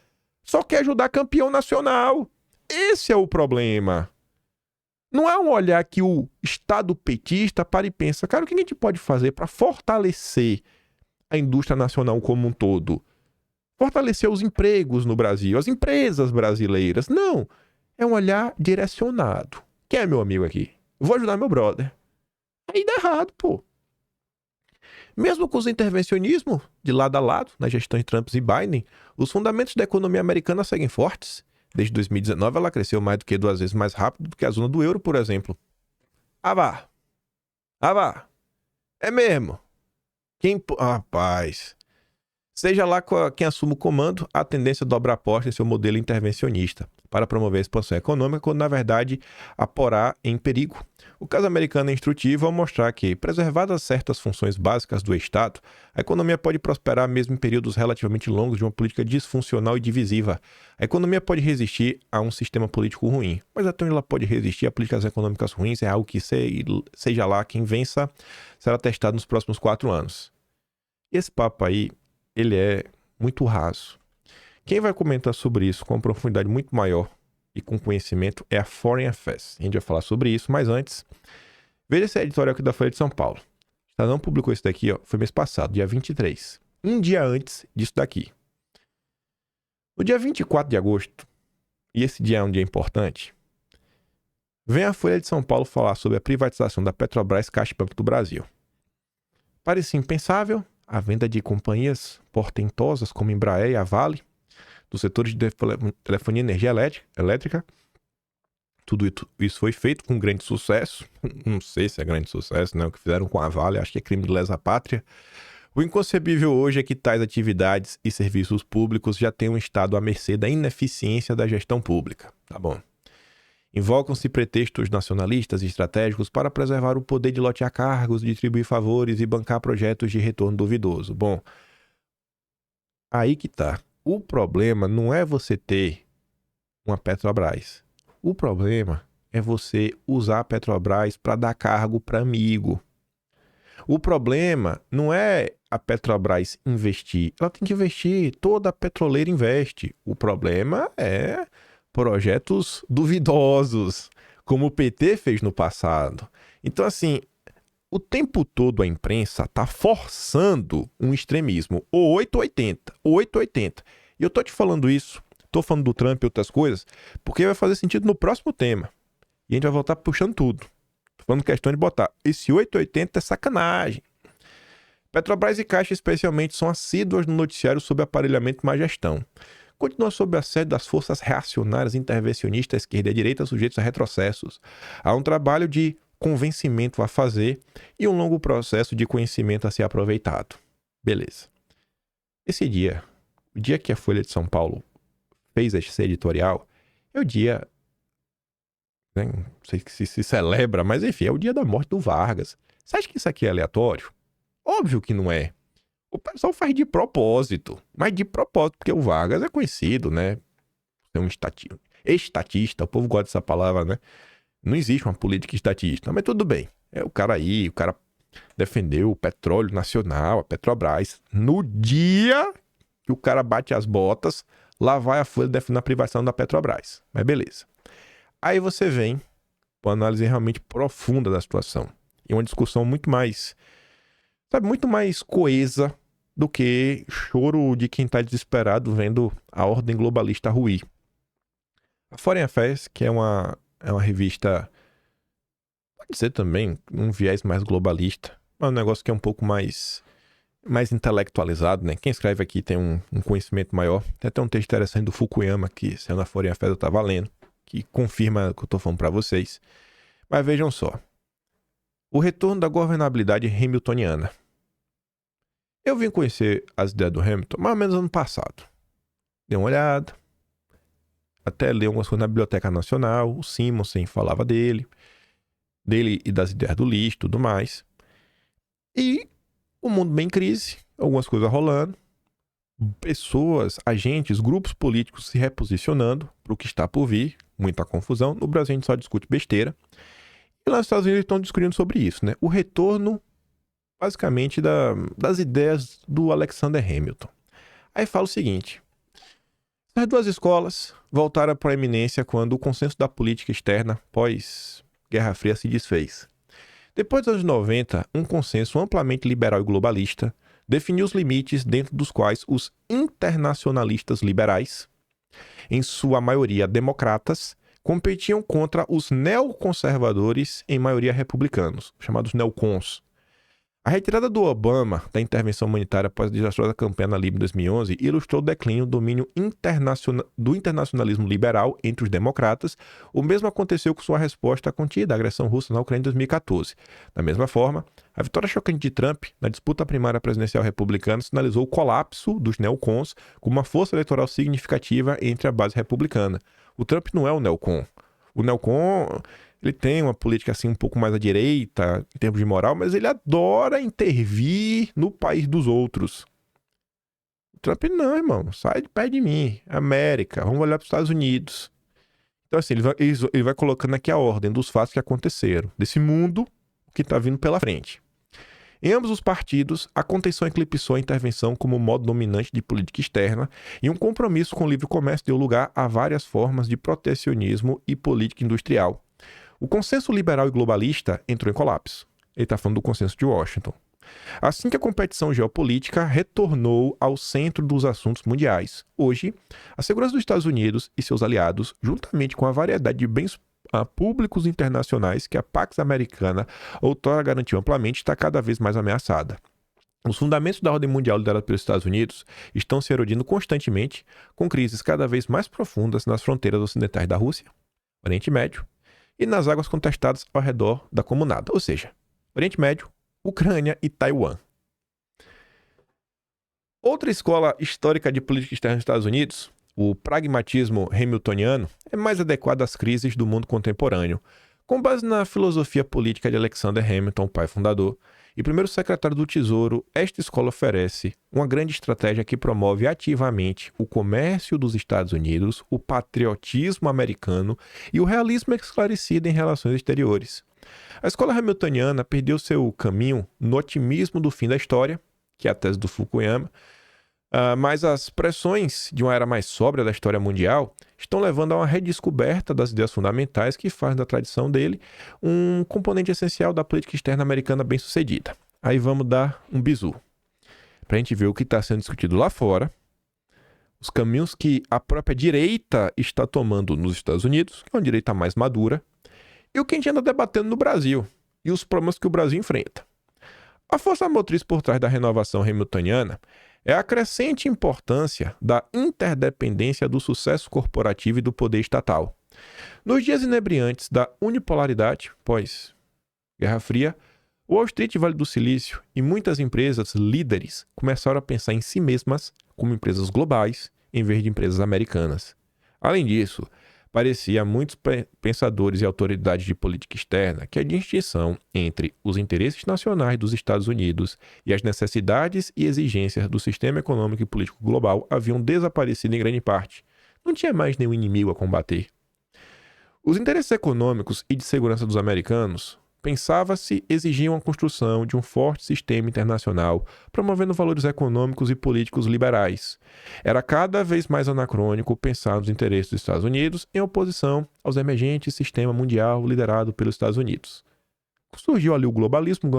só quer ajudar campeão nacional. Esse é o problema. Não é um olhar que o Estado petista para e pensa, cara, o que a gente pode fazer para fortalecer a indústria nacional como um todo? Fortalecer os empregos no Brasil, as empresas brasileiras. Não. É um olhar direcionado. Quem é meu amigo aqui? Vou ajudar meu brother. Aí dá errado, pô. Mesmo com os intervencionismos de lado a lado, na gestão de Trump e Biden, os fundamentos da economia americana seguem fortes. Desde 2019, ela cresceu mais do que 2 vezes mais rápido do que a zona do euro, por exemplo. Ah, vá. É mesmo. Rapaz. Seja lá quem assuma o comando, a tendência é dobrar a aposta em seu modelo intervencionista para promover a expansão econômica, quando na verdade a porá em perigo. O caso americano é instrutivo ao mostrar que, preservadas certas funções básicas do Estado, a economia pode prosperar mesmo em períodos relativamente longos de uma política disfuncional e divisiva. A economia pode resistir a um sistema político ruim, mas até onde ela pode resistir a políticas econômicas ruins é algo que, seja lá quem vença, será testado nos próximos 4 anos. Esse papo aí, ele é muito raso. Quem vai comentar sobre isso com uma profundidade muito maior e com conhecimento é a Foreign Affairs. A gente vai falar sobre isso, mas antes, veja esse editorial aqui da Folha de São Paulo. O Estadão publicou isso daqui, foi mês passado, dia 23. Um dia antes disso daqui. No dia 24 de agosto, e esse dia é um dia importante, vem a Folha de São Paulo falar sobre a privatização da Petrobras Caixa Banco do Brasil. Parecia impensável a venda de companhias portentosas como Embraer e a Vale, dos setores de telefonia e energia elétrica. Tudo isso foi feito com grande sucesso. Não sei se é grande sucesso, né? O que fizeram com a Vale, acho que é crime de lesa pátria. O inconcebível hoje é que tais atividades e serviços públicos já tenham estado à mercê da ineficiência da gestão pública. Tá bom. Invocam-se pretextos nacionalistas e estratégicos para preservar o poder de lotear cargos, distribuir favores e bancar projetos de retorno duvidoso. Bom, aí que tá. O problema não é você ter uma Petrobras. O problema é você usar a Petrobras para dar cargo para amigo. O problema não é a Petrobras investir. Ela tem que investir. Toda petroleira investe. O problema é projetos duvidosos, como o PT fez no passado. Então, assim, o tempo todo a imprensa está forçando um extremismo, ou 880, ou 880. E eu tô te falando isso tô falando do Trump e outras coisas, porque vai fazer sentido no próximo tema. E a gente vai voltar puxando tudo. Tô falando questão de botar. Esse 880 é sacanagem. Petrobras e Caixa, especialmente, são assíduas no noticiário sobre aparelhamento e má gestão. Continua sob assédio das forças reacionárias, intervencionistas, à esquerda e à direita, sujeitos a retrocessos. Há um trabalho de convencimento a fazer e um longo processo de conhecimento a ser aproveitado. Beleza. Esse dia, o dia que a Folha de São Paulo fez esse editorial, é o dia, né, não sei se celebra, mas enfim, é o dia da morte do Vargas. Você acha que isso aqui é aleatório? Óbvio que não é. O pessoal faz de propósito, mas de propósito, porque o Vargas é conhecido, né? É um estatista, o povo gosta dessa palavra, né? Não existe uma política estatista, mas tudo bem. É o cara aí, o cara defendeu o petróleo nacional, a Petrobras. No dia que o cara bate as botas, lá vai a Folha defender a privatização da Petrobras. Mas beleza. Aí você vem com uma análise realmente profunda da situação. E uma discussão muito mais, sabe, muito mais coesa do que choro de quem está desesperado vendo a ordem globalista ruir. A Foreign Affairs, que é uma revista, pode ser também um viés mais globalista, mas um negócio que é um pouco mais intelectualizado, né? Quem escreve aqui tem um conhecimento maior. Tem até um texto interessante do Fukuyama, que saiu na Foreign Affairs, eu estava lendo, que confirma o que eu estou falando para vocês. Mas vejam só. O retorno da governabilidade hamiltoniana. Eu vim conhecer as ideias do Hamilton mais ou menos ano passado. Dei uma olhada. Até li algumas coisas na Biblioteca Nacional. O Simonsen falava dele e das ideias do lixo e tudo mais. E o mundo bem em crise, algumas coisas rolando. Pessoas, agentes, grupos políticos se reposicionando para o que está por vir. Muita confusão. No Brasil a gente só discute besteira. E lá nos Estados Unidos estão discutindo sobre isso, né? O retorno, basicamente, das ideias do Alexander Hamilton. Aí fala o seguinte. As duas escolas voltaram para a eminência quando o consenso da política externa pós-Guerra Fria se desfez. Depois dos anos 90, um consenso amplamente liberal e globalista definiu os limites dentro dos quais os internacionalistas liberais, em sua maioria democratas, competiam contra os neoconservadores, em maioria republicanos, chamados neocons. A retirada do Obama da intervenção humanitária após a desastrosa campanha na Líbia em 2011 ilustrou o declínio do domínio do internacionalismo liberal entre os democratas. O mesmo aconteceu com sua resposta contida à agressão russa na Ucrânia em 2014. Da mesma forma, a vitória chocante de Trump na disputa primária presidencial republicana sinalizou o colapso dos neocons como uma força eleitoral significativa entre a base republicana. O Trump não é o neocon. O neocon, ele tem uma política assim um pouco mais à direita, em termos de moral, mas ele adora intervir no país dos outros. O Trump não, irmão. Sai de perto de mim. América. Vamos olhar para os Estados Unidos. Então, assim, ele vai colocando aqui a ordem dos fatos que aconteceram. Desse mundo que está vindo pela frente. Em ambos os partidos, a contenção eclipsou a intervenção como modo dominante de política externa e um compromisso com o livre comércio deu lugar a várias formas de protecionismo e política industrial. O consenso liberal e globalista entrou em colapso. Ele está falando do consenso de Washington. Assim que a competição geopolítica retornou ao centro dos assuntos mundiais. Hoje, a segurança dos Estados Unidos e seus aliados, juntamente com a variedade de bens públicos internacionais que a Pax Americana outrora garantiu amplamente, está cada vez mais ameaçada. Os fundamentos da ordem mundial liderada pelos Estados Unidos estão se erodindo constantemente, com crises cada vez mais profundas nas fronteiras ocidentais da Rússia, Oriente Médio e nas águas contestadas ao redor da Comunada, ou seja, Oriente Médio, Ucrânia e Taiwan. Outra escola histórica de política externa dos Estados Unidos, o pragmatismo hamiltoniano, é mais adequado às crises do mundo contemporâneo, com base na filosofia política de Alexander Hamilton, pai fundador e primeiro secretário do Tesouro. Esta escola oferece uma grande estratégia que promove ativamente o comércio dos Estados Unidos, o patriotismo americano e o realismo esclarecido em relações exteriores. A escola hamiltoniana perdeu seu caminho no otimismo do fim da história, que é a tese do Fukuyama, mas as pressões de uma era mais sóbria da história mundial estão levando a uma redescoberta das ideias fundamentais que faz da tradição dele um componente essencial da política externa americana bem-sucedida. Aí vamos dar um bizu para a gente ver o que está sendo discutido lá fora, os caminhos que a própria direita está tomando nos Estados Unidos, que é uma direita mais madura, e o que a gente anda debatendo no Brasil, e os problemas que o Brasil enfrenta. A força motriz por trás da renovação hamiltoniana é a crescente importância da interdependência do sucesso corporativo e do poder estatal. Nos dias inebriantes da unipolaridade, pós-Guerra Fria, Wall Street e Vale do Silício e muitas empresas líderes começaram a pensar em si mesmas como empresas globais em vez de empresas americanas. Além disso, parecia a muitos pensadores e autoridades de política externa que a distinção entre os interesses nacionais dos Estados Unidos e as necessidades e exigências do sistema econômico e político global haviam desaparecido em grande parte. Não tinha mais nenhum inimigo a combater. Os interesses econômicos e de segurança dos americanos, pensava-se, exigiam a construção de um forte sistema internacional, promovendo valores econômicos e políticos liberais. Era cada vez mais anacrônico pensar nos interesses dos Estados Unidos em oposição aos emergentes sistema mundial liderado pelos Estados Unidos. Surgiu ali o globalismo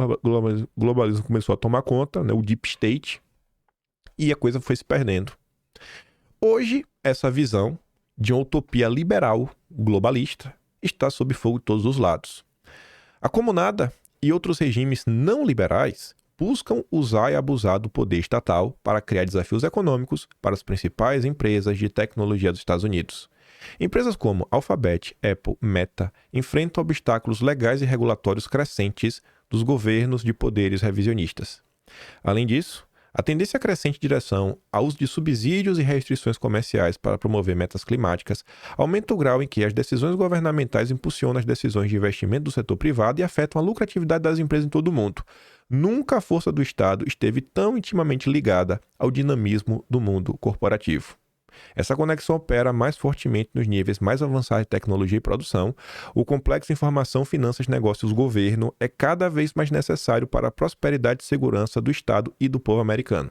começou a tomar conta, né, o Deep State, e a coisa foi se perdendo. Hoje, essa visão de uma utopia liberal globalista está sob fogo de todos os lados. A comunada e outros regimes não liberais buscam usar e abusar do poder estatal para criar desafios econômicos para as principais empresas de tecnologia dos Estados Unidos. Empresas como Alphabet, Apple, Meta enfrentam obstáculos legais e regulatórios crescentes dos governos de poderes revisionistas. Além disso, a tendência crescente em direção ao uso de subsídios e restrições comerciais para promover metas climáticas aumenta o grau em que as decisões governamentais impulsionam as decisões de investimento do setor privado e afetam a lucratividade das empresas em todo o mundo. Nunca a força do Estado esteve tão intimamente ligada ao dinamismo do mundo corporativo. Essa conexão opera mais fortemente nos níveis mais avançados de tecnologia e produção. O complexo de informação, finanças, negócios, governo é cada vez mais necessário para a prosperidade e segurança do Estado e do povo americano.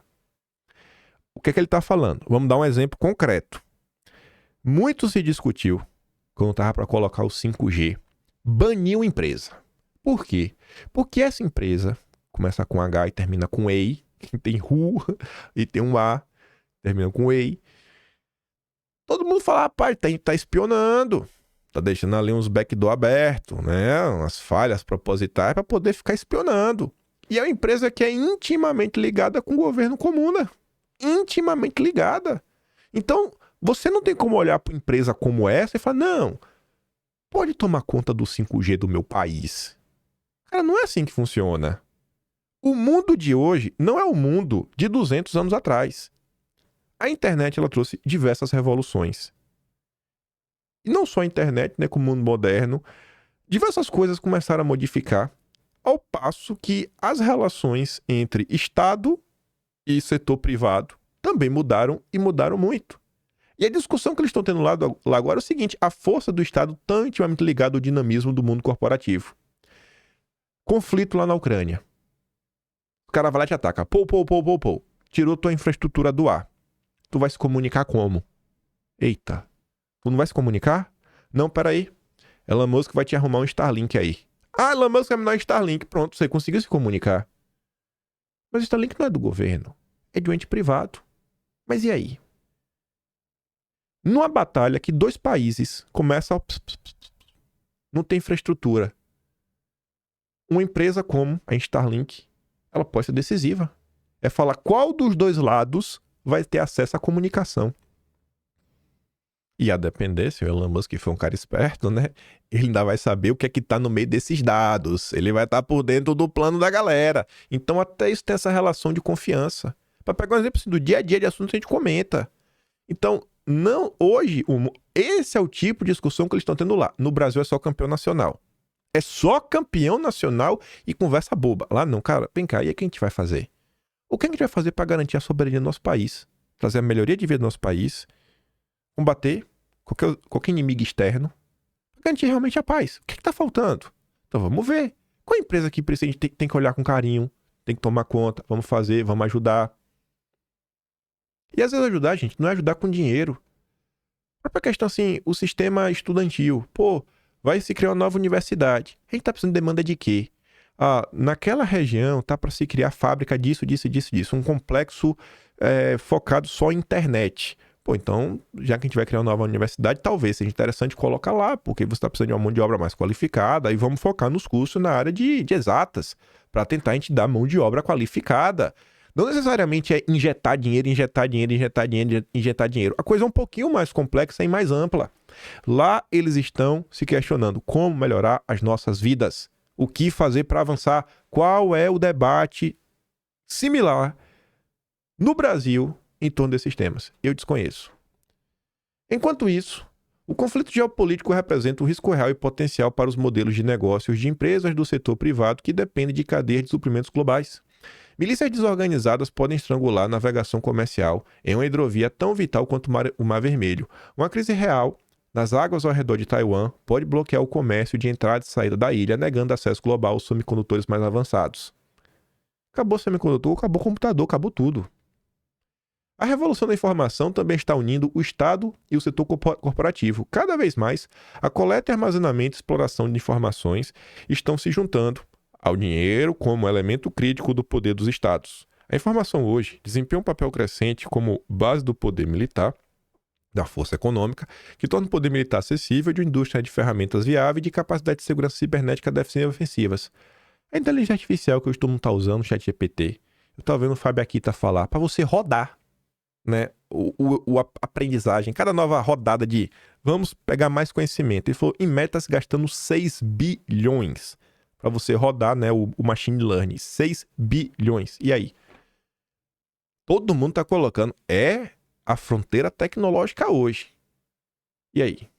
O que é que ele está falando? Vamos dar um exemplo concreto. Muito se discutiu, quando estava para colocar o 5G, baniu a empresa. Por quê? Porque essa empresa começa com H e termina com EI, tem RU e tem um A, termina com EI. Todo mundo fala, rapaz, tá espionando, tá deixando ali uns backdoor abertos, né? Umas falhas propositais para poder ficar espionando. E é uma empresa que é intimamente ligada com o governo comuna. Intimamente ligada. Então, você não tem como olhar para uma empresa como essa e falar, não, pode tomar conta do 5G do meu país. Cara, não é assim que funciona. O mundo de hoje não é o mundo de 200 anos atrás. A internet ela trouxe diversas revoluções. E não só a internet, né, com o mundo moderno, diversas coisas começaram a modificar, ao passo que as relações entre Estado e setor privado também mudaram e mudaram muito. E a discussão que eles estão tendo lá agora é o seguinte, a força do Estado tão intimamente ligada ao dinamismo do mundo corporativo. Conflito lá na Ucrânia. O cara vai lá e te ataca. Pô. Tirou tua infraestrutura do ar. Tu vai se comunicar como? Eita, tu não vai se comunicar? Não, peraí. Elon Musk vai te arrumar um Starlink aí. Ah, Elon Musk vai me dar um Starlink. Pronto, você conseguiu se comunicar. Mas o Starlink não é do governo. É de um ente privado. Mas e aí? Numa batalha que dois países começam a... não tem infraestrutura. Uma empresa como a Starlink, ela pode ser decisiva. É falar qual dos dois lados vai ter acesso à comunicação. E a depender, se o Elon Musk for um cara esperto, né? Ele ainda vai saber o que é que tá no meio desses dados. Ele vai estar por dentro do plano da galera. Então até isso tem essa relação de confiança. Para pegar um exemplo assim, do dia a dia de assuntos que a gente comenta. Então, não, hoje, esse é o tipo de discussão que eles estão tendo lá. No Brasil é só campeão nacional. É só campeão nacional e conversa boba. Lá não, cara, vem cá, e aí o que a gente vai fazer? O que a gente vai fazer para garantir a soberania do nosso país? Trazer a melhoria de vida do nosso país? Combater qualquer inimigo externo? Para garantir realmente a paz. O que está faltando? Então vamos ver. Qual empresa que precisa, a gente tem que olhar com carinho, tem que tomar conta, vamos fazer, vamos ajudar. E às vezes ajudar, gente, não é ajudar com dinheiro. A própria questão assim, o sistema estudantil. Pô, vai se criar uma nova universidade. A gente está precisando de demanda de quê? Naquela região tá para se criar fábrica disso. Um complexo focado só em internet. Pô, então, já que a gente vai criar uma nova universidade, talvez seja interessante colocar lá, porque você está precisando de uma mão de obra mais qualificada, e vamos focar nos cursos na área de exatas, para tentar a gente dar mão de obra qualificada. Não necessariamente é injetar dinheiro, injetar dinheiro, injetar dinheiro, injetar dinheiro. A coisa é um pouquinho mais complexa e mais ampla. Lá eles estão se questionando como melhorar as nossas vidas, o que fazer para avançar, qual é o debate similar no Brasil em torno desses temas. Eu desconheço. Enquanto isso, o conflito geopolítico representa um risco real e potencial para os modelos de negócios de empresas do setor privado que dependem de cadeias de suprimentos globais. Milícias desorganizadas podem estrangular a navegação comercial em uma hidrovia tão vital quanto o Mar Vermelho. Uma crise real nas águas ao redor de Taiwan pode bloquear o comércio de entrada e saída da ilha, negando acesso global aos semicondutores mais avançados. Acabou o semicondutor, acabou o computador, acabou tudo. A revolução da informação também está unindo o Estado e o setor corporativo. Cada vez mais, a coleta, armazenamento e exploração de informações estão se juntando ao dinheiro como elemento crítico do poder dos Estados. A informação hoje desempenha um papel crescente como base do poder militar, da força econômica, que torna o poder militar acessível, de uma indústria de ferramentas viável e de capacidade de segurança cibernética defensivas e ofensivas. A inteligência artificial que eu estou usando, o ChatGPT, eu estava vendo o Fábio Akita falar, para você rodar, né, a aprendizagem, cada nova rodada de vamos pegar mais conhecimento. Ele falou, em média, está se gastando 6 bilhões para você rodar, né, o machine learning. 6 bilhões. E aí? Todo mundo está colocando. É a fronteira tecnológica hoje. E aí?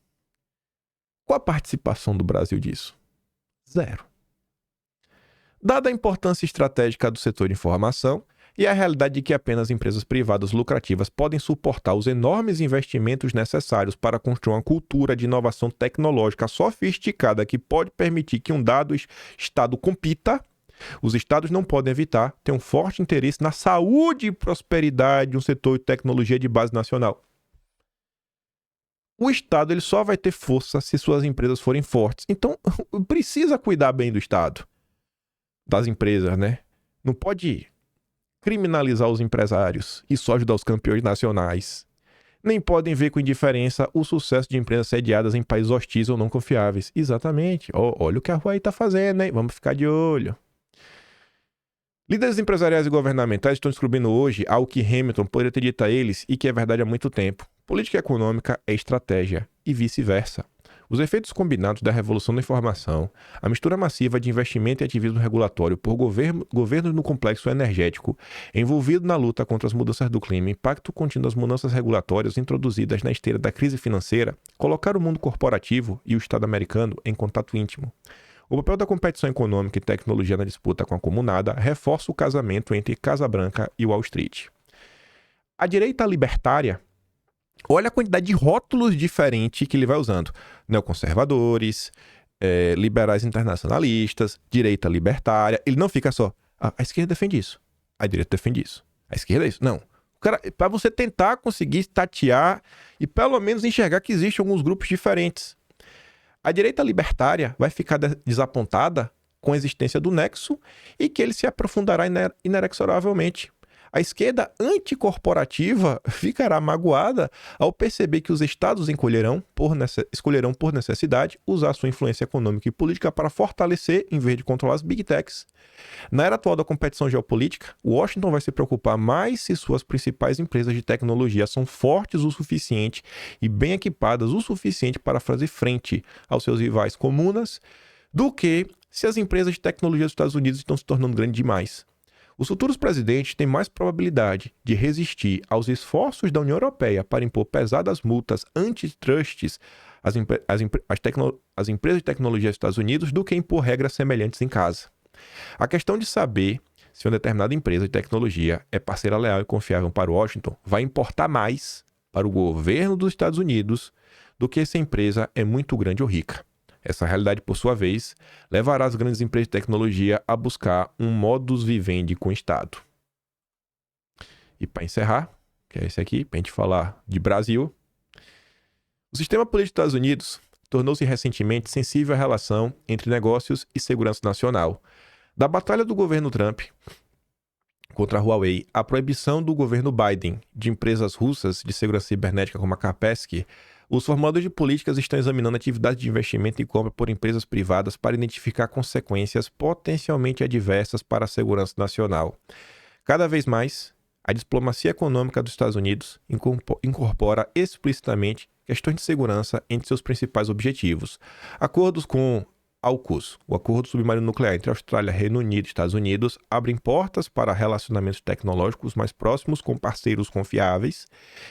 Qual a participação do Brasil disso? Zero. Dada a importância estratégica do setor de informação e a realidade de que apenas empresas privadas lucrativas podem suportar os enormes investimentos necessários para construir uma cultura de inovação tecnológica sofisticada que pode permitir que um dado Estado compita, os Estados não podem evitar ter um forte interesse na saúde e prosperidade de um setor de tecnologia de base nacional. O Estado ele só vai ter força se suas empresas forem fortes. Então, precisa cuidar bem do Estado, das empresas, né? Não pode criminalizar os empresários e só ajudar os campeões nacionais. Nem podem ver com indiferença o sucesso de empresas sediadas em países hostis ou não confiáveis. Exatamente. Olha o que a Huawei está fazendo, hein? Vamos ficar de olho. Líderes empresariais e governamentais estão descobrindo hoje algo que Hamilton poderia ter dito a eles e que é verdade há muito tempo. Política econômica é estratégia e vice-versa. Os efeitos combinados da revolução da informação, a mistura massiva de investimento e ativismo regulatório por governos no complexo energético, envolvido na luta contra as mudanças do clima, impacto contínuo das mudanças regulatórias introduzidas na esteira da crise financeira, colocaram o mundo corporativo e o Estado americano em contato íntimo. O papel da competição econômica e tecnologia na disputa com a comunada reforça o casamento entre Casa Branca e Wall Street. A direita libertária, olha a quantidade de rótulos diferentes que ele vai usando. Neoconservadores, liberais internacionalistas, direita libertária. Ele não fica só, a esquerda defende isso, a direita defende isso, a esquerda é isso. Não. Para você tentar conseguir tatear e pelo menos enxergar que existem alguns grupos diferentes. A direita libertária vai ficar desapontada com a existência do nexo e que ele se aprofundará inexoravelmente. A esquerda anticorporativa ficará magoada ao perceber que os estados escolherão por necessidade usar sua influência econômica e política para fortalecer em vez de controlar as big techs. Na era atual da competição geopolítica, Washington vai se preocupar mais se suas principais empresas de tecnologia são fortes o suficiente e bem equipadas o suficiente para fazer frente aos seus rivais comunas, do que se as empresas de tecnologia dos Estados Unidos estão se tornando grandes demais. Os futuros presidentes têm mais probabilidade de resistir aos esforços da União Europeia para impor pesadas multas antitrusts às empresas de tecnologia dos Estados Unidos do que impor regras semelhantes em casa. A questão de saber se uma determinada empresa de tecnologia é parceira leal e confiável para Washington vai importar mais para o governo dos Estados Unidos do que se a empresa é muito grande ou rica. Essa realidade, por sua vez, levará as grandes empresas de tecnologia a buscar um modus vivendi com o Estado. E para encerrar, que é esse aqui, para a gente falar de Brasil, o sistema político dos Estados Unidos tornou-se recentemente sensível à relação entre negócios e segurança nacional. Da batalha do governo Trump contra a Huawei, a proibição do governo Biden de empresas russas de segurança cibernética como a Kaspersky, os formuladores de políticas estão examinando atividades de investimento e compra por empresas privadas para identificar consequências potencialmente adversas para a segurança nacional. Cada vez mais, a diplomacia econômica dos Estados Unidos incorpora explicitamente questões de segurança entre seus principais objetivos. Acordos com AUKUS, o Acordo Submarino Nuclear entre Austrália, Reino Unido e Estados Unidos, abrem portas para relacionamentos tecnológicos mais próximos com parceiros confiáveis.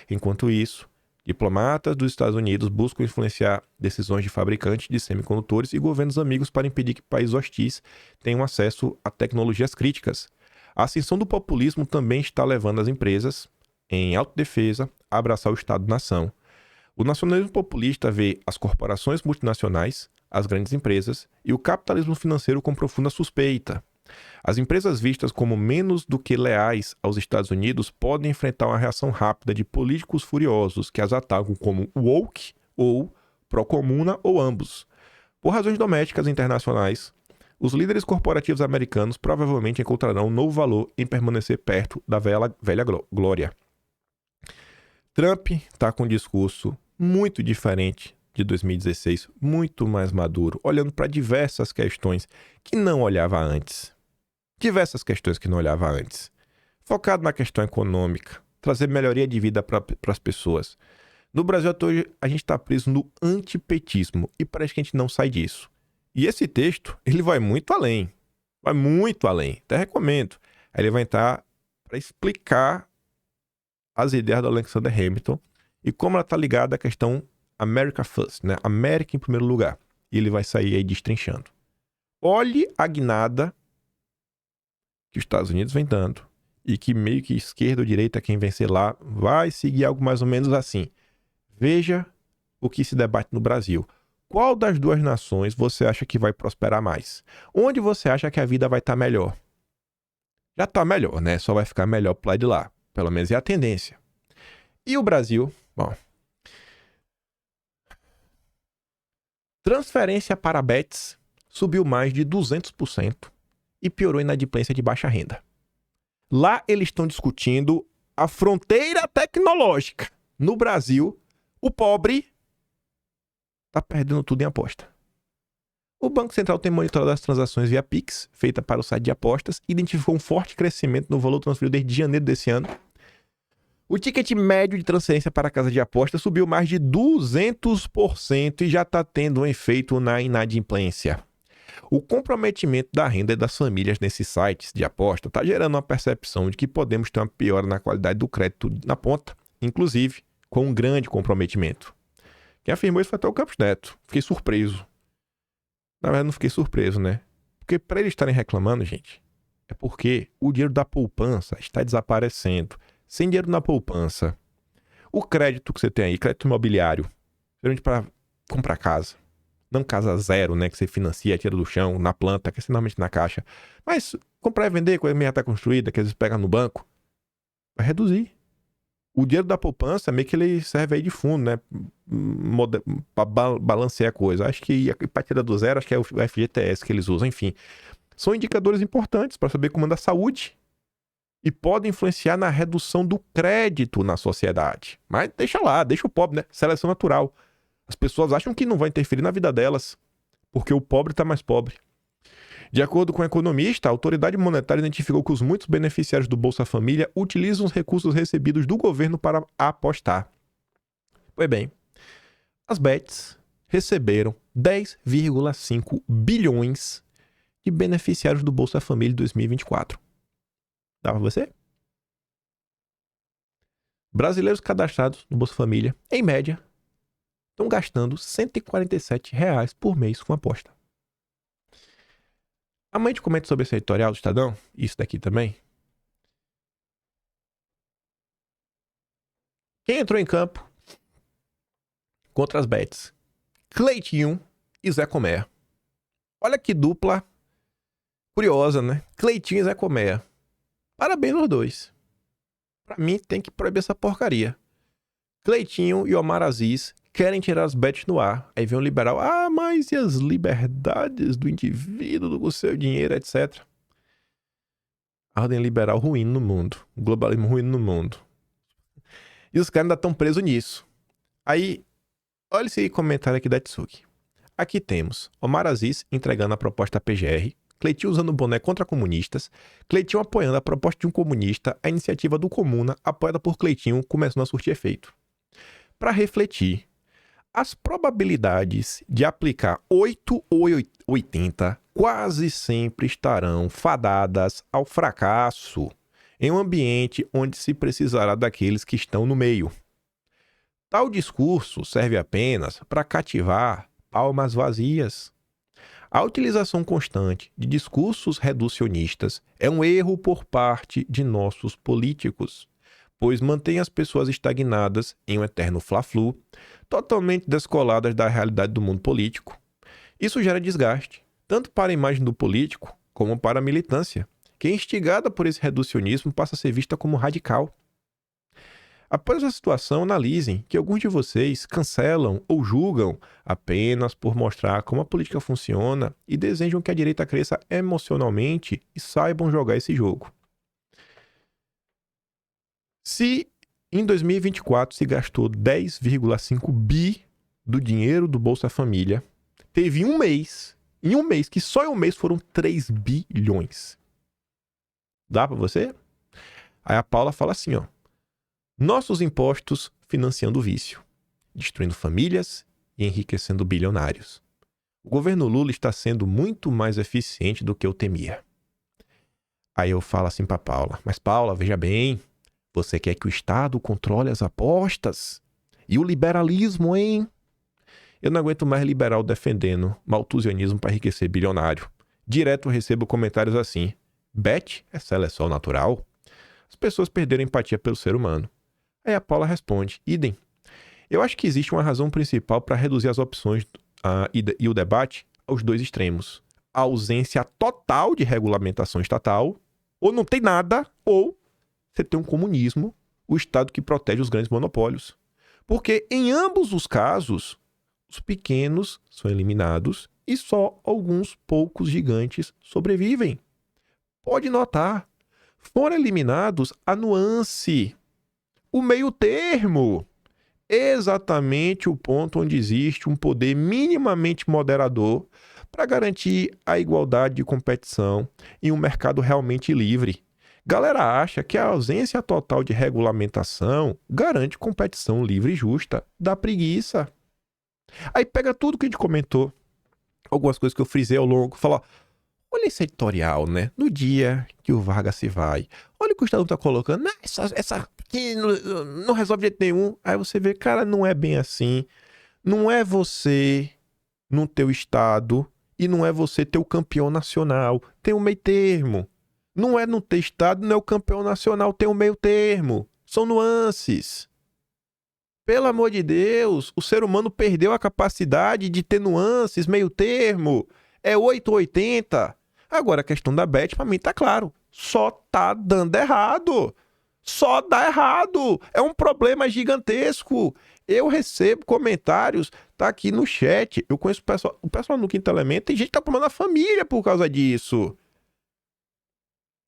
Enquanto isso, diplomatas dos Estados Unidos buscam influenciar decisões de fabricantes de semicondutores e governos amigos para impedir que países hostis tenham acesso a tecnologias críticas. A ascensão do populismo também está levando as empresas, em autodefesa, a abraçar o Estado-nação. O nacionalismo populista vê as corporações multinacionais, as grandes empresas e o capitalismo financeiro com profunda suspeita. As empresas vistas como menos do que leais aos Estados Unidos podem enfrentar uma reação rápida de políticos furiosos que as atacam como woke ou pró-comuna ou ambos. Por razões domésticas e internacionais, os líderes corporativos americanos provavelmente encontrarão um novo valor em permanecer perto da velha glória. Trump está com um discurso muito diferente de 2016, muito mais maduro, olhando para diversas questões que não olhava antes. Focado na questão econômica, trazer melhoria de vida para as pessoas. No Brasil até hoje, a gente está preso no antipetismo e parece que a gente não sai disso. E esse texto, ele vai muito além. Até recomendo. Aí ele vai entrar para explicar as ideias do Alexander Hamilton e como ela está ligada à questão America First, né? América em primeiro lugar. E ele vai sair aí destrinchando. Olhe a guinada que os Estados Unidos vem dando e que meio que esquerda ou direita, quem vencer lá, vai seguir algo mais ou menos assim. Veja o que se debate no Brasil. Qual das duas nações você acha que vai prosperar mais? Onde você acha que a vida vai estar melhor? Já está melhor, né? Só vai ficar melhor pro lado de lá. Pelo menos é a tendência. E o Brasil? Bom. Transferência para bets subiu mais de 200% e piorou a inadimplência de baixa renda. Lá eles estão discutindo a fronteira tecnológica. No Brasil, o pobre está perdendo tudo em aposta. O Banco Central tem monitorado as transações via Pix, feita para o site de apostas, e identificou um forte crescimento no valor transferido desde janeiro desse ano. O ticket médio de transferência para a casa de apostas subiu mais de 200% e já está tendo um efeito na inadimplência. O comprometimento da renda das famílias nesses sites de aposta está gerando uma percepção de que podemos ter uma piora na qualidade do crédito na ponta, inclusive com um grande comprometimento. Quem afirmou isso foi até o Campos Neto. Fiquei surpreso. Na verdade, não fiquei surpreso, né? Porque para eles estarem reclamando, gente, é porque o dinheiro da poupança está desaparecendo. Sem dinheiro na poupança, o crédito que você tem aí, crédito imobiliário, geralmente para comprar casa, não casa zero, né, que você financia, tira do chão, na planta, que é normalmente na caixa, mas comprar e vender, coisa meio já está construída, que às vezes pega no banco, vai reduzir. O dinheiro da poupança, meio que ele serve aí de fundo, né, para balancear a coisa. Acho que para tirar do zero, acho que é o FGTS que eles usam, enfim. São indicadores importantes para saber como anda a saúde e podem influenciar na redução do crédito na sociedade. Mas deixa lá, deixa o pobre, né? Seleção natural. As pessoas acham que não vai interferir na vida delas, porque o pobre está mais pobre. De acordo com o economista, a autoridade monetária identificou que os muitos beneficiários do Bolsa Família utilizam os recursos recebidos do governo para apostar. Pois bem, as bets receberam 10,5 bilhões de beneficiários do Bolsa Família em 2024. Dá pra você? Brasileiros cadastrados no Bolsa Família, em média, estão gastando R$ 147 por mês com aposta. Amanhã a gente comenta sobre esse editorial do Estadão, isso daqui também. Quem entrou em campo contra as bets? Cleitinho e Zé Comé. Olha que dupla curiosa, né? Cleitinho e Zé Comé. Parabéns aos dois. Pra mim, tem que proibir essa porcaria. Cleitinho e Omar Aziz querem tirar as bets no ar. Aí vem um liberal. Ah, mas e as liberdades do indivíduo, do seu dinheiro, etc. A ordem liberal ruindo no mundo. O globalismo ruindo no mundo. E os caras ainda estão presos nisso. Aí, olha esse comentário aqui da Tsuki. Aqui temos Omar Aziz entregando a proposta à PGR, Cleitinho usando boné contra comunistas, Cleitinho apoiando a proposta de um comunista, a iniciativa do Comuna, apoiada por Cleitinho, começando a surtir efeito. Para refletir, as probabilidades de aplicar 8 ou 80 quase sempre estarão fadadas ao fracasso em um ambiente onde se precisará daqueles que estão no meio. Tal discurso serve apenas para cativar palmas vazias. A utilização constante de discursos reducionistas é um erro por parte de nossos políticos, pois mantém as pessoas estagnadas em um eterno fla-flu, totalmente descoladas da realidade do mundo político. Isso gera desgaste, tanto para a imagem do político como para a militância, que, instigada por esse reducionismo, passa a ser vista como radical. Após a situação, analisem que alguns de vocês cancelam ou julgam apenas por mostrar como a política funciona e desejam que a direita cresça emocionalmente e saibam jogar esse jogo. Se em 2024 se gastou 10,5 bi do dinheiro do Bolsa Família, teve em um mês, que só em um mês foram 3 bilhões. Dá pra você? Aí a Paula fala assim, ó. Nossos impostos financiando o vício, destruindo famílias e enriquecendo bilionários. O governo Lula está sendo muito mais eficiente do que eu temia. Aí eu falo assim pra Paula, mas Paula, veja bem, você quer que o Estado controle as apostas? E o liberalismo, hein? Eu não aguento mais liberal defendendo malthusianismo para enriquecer bilionário. Direto eu recebo comentários assim, bet é seleção natural? As pessoas perderam empatia pelo ser humano. Aí a Paula responde, idem. Eu acho que existe uma razão principal para reduzir as opções e o debate aos dois extremos. A ausência total de regulamentação estatal, ou não tem nada, ou você tem um comunismo, o Estado que protege os grandes monopólios. Porque em ambos os casos, os pequenos são eliminados e só alguns poucos gigantes sobrevivem. Pode notar, foram eliminados a nuance, o meio termo, exatamente o ponto onde existe um poder minimamente moderador para garantir a igualdade de competição em um mercado realmente livre. Galera acha que a ausência total de regulamentação garante competição livre e justa. Dá preguiça. Aí pega tudo que a gente comentou, algumas coisas que eu frisei ao longo, fala, olha esse editorial, né? No dia que o Vargas se vai. Olha o que o Estado tá colocando. Essa aqui não resolve de jeito nenhum. Aí você vê, cara, não é bem assim. Não é você no teu estado e não é você ter o campeão nacional. Tem um meio termo. Não é no teu estado, não é o campeão nacional, tem um meio termo. São nuances. Pelo amor de Deus, o ser humano perdeu a capacidade de ter nuances, meio termo. É 8 ou 80. Agora, a questão da bet, pra mim, tá claro. Só tá dando errado. Só dá errado. É um problema gigantesco. Eu recebo comentários, tá aqui no chat. Eu conheço o pessoal no Quinto Elemento. Tem gente que tá tomando a família por causa disso.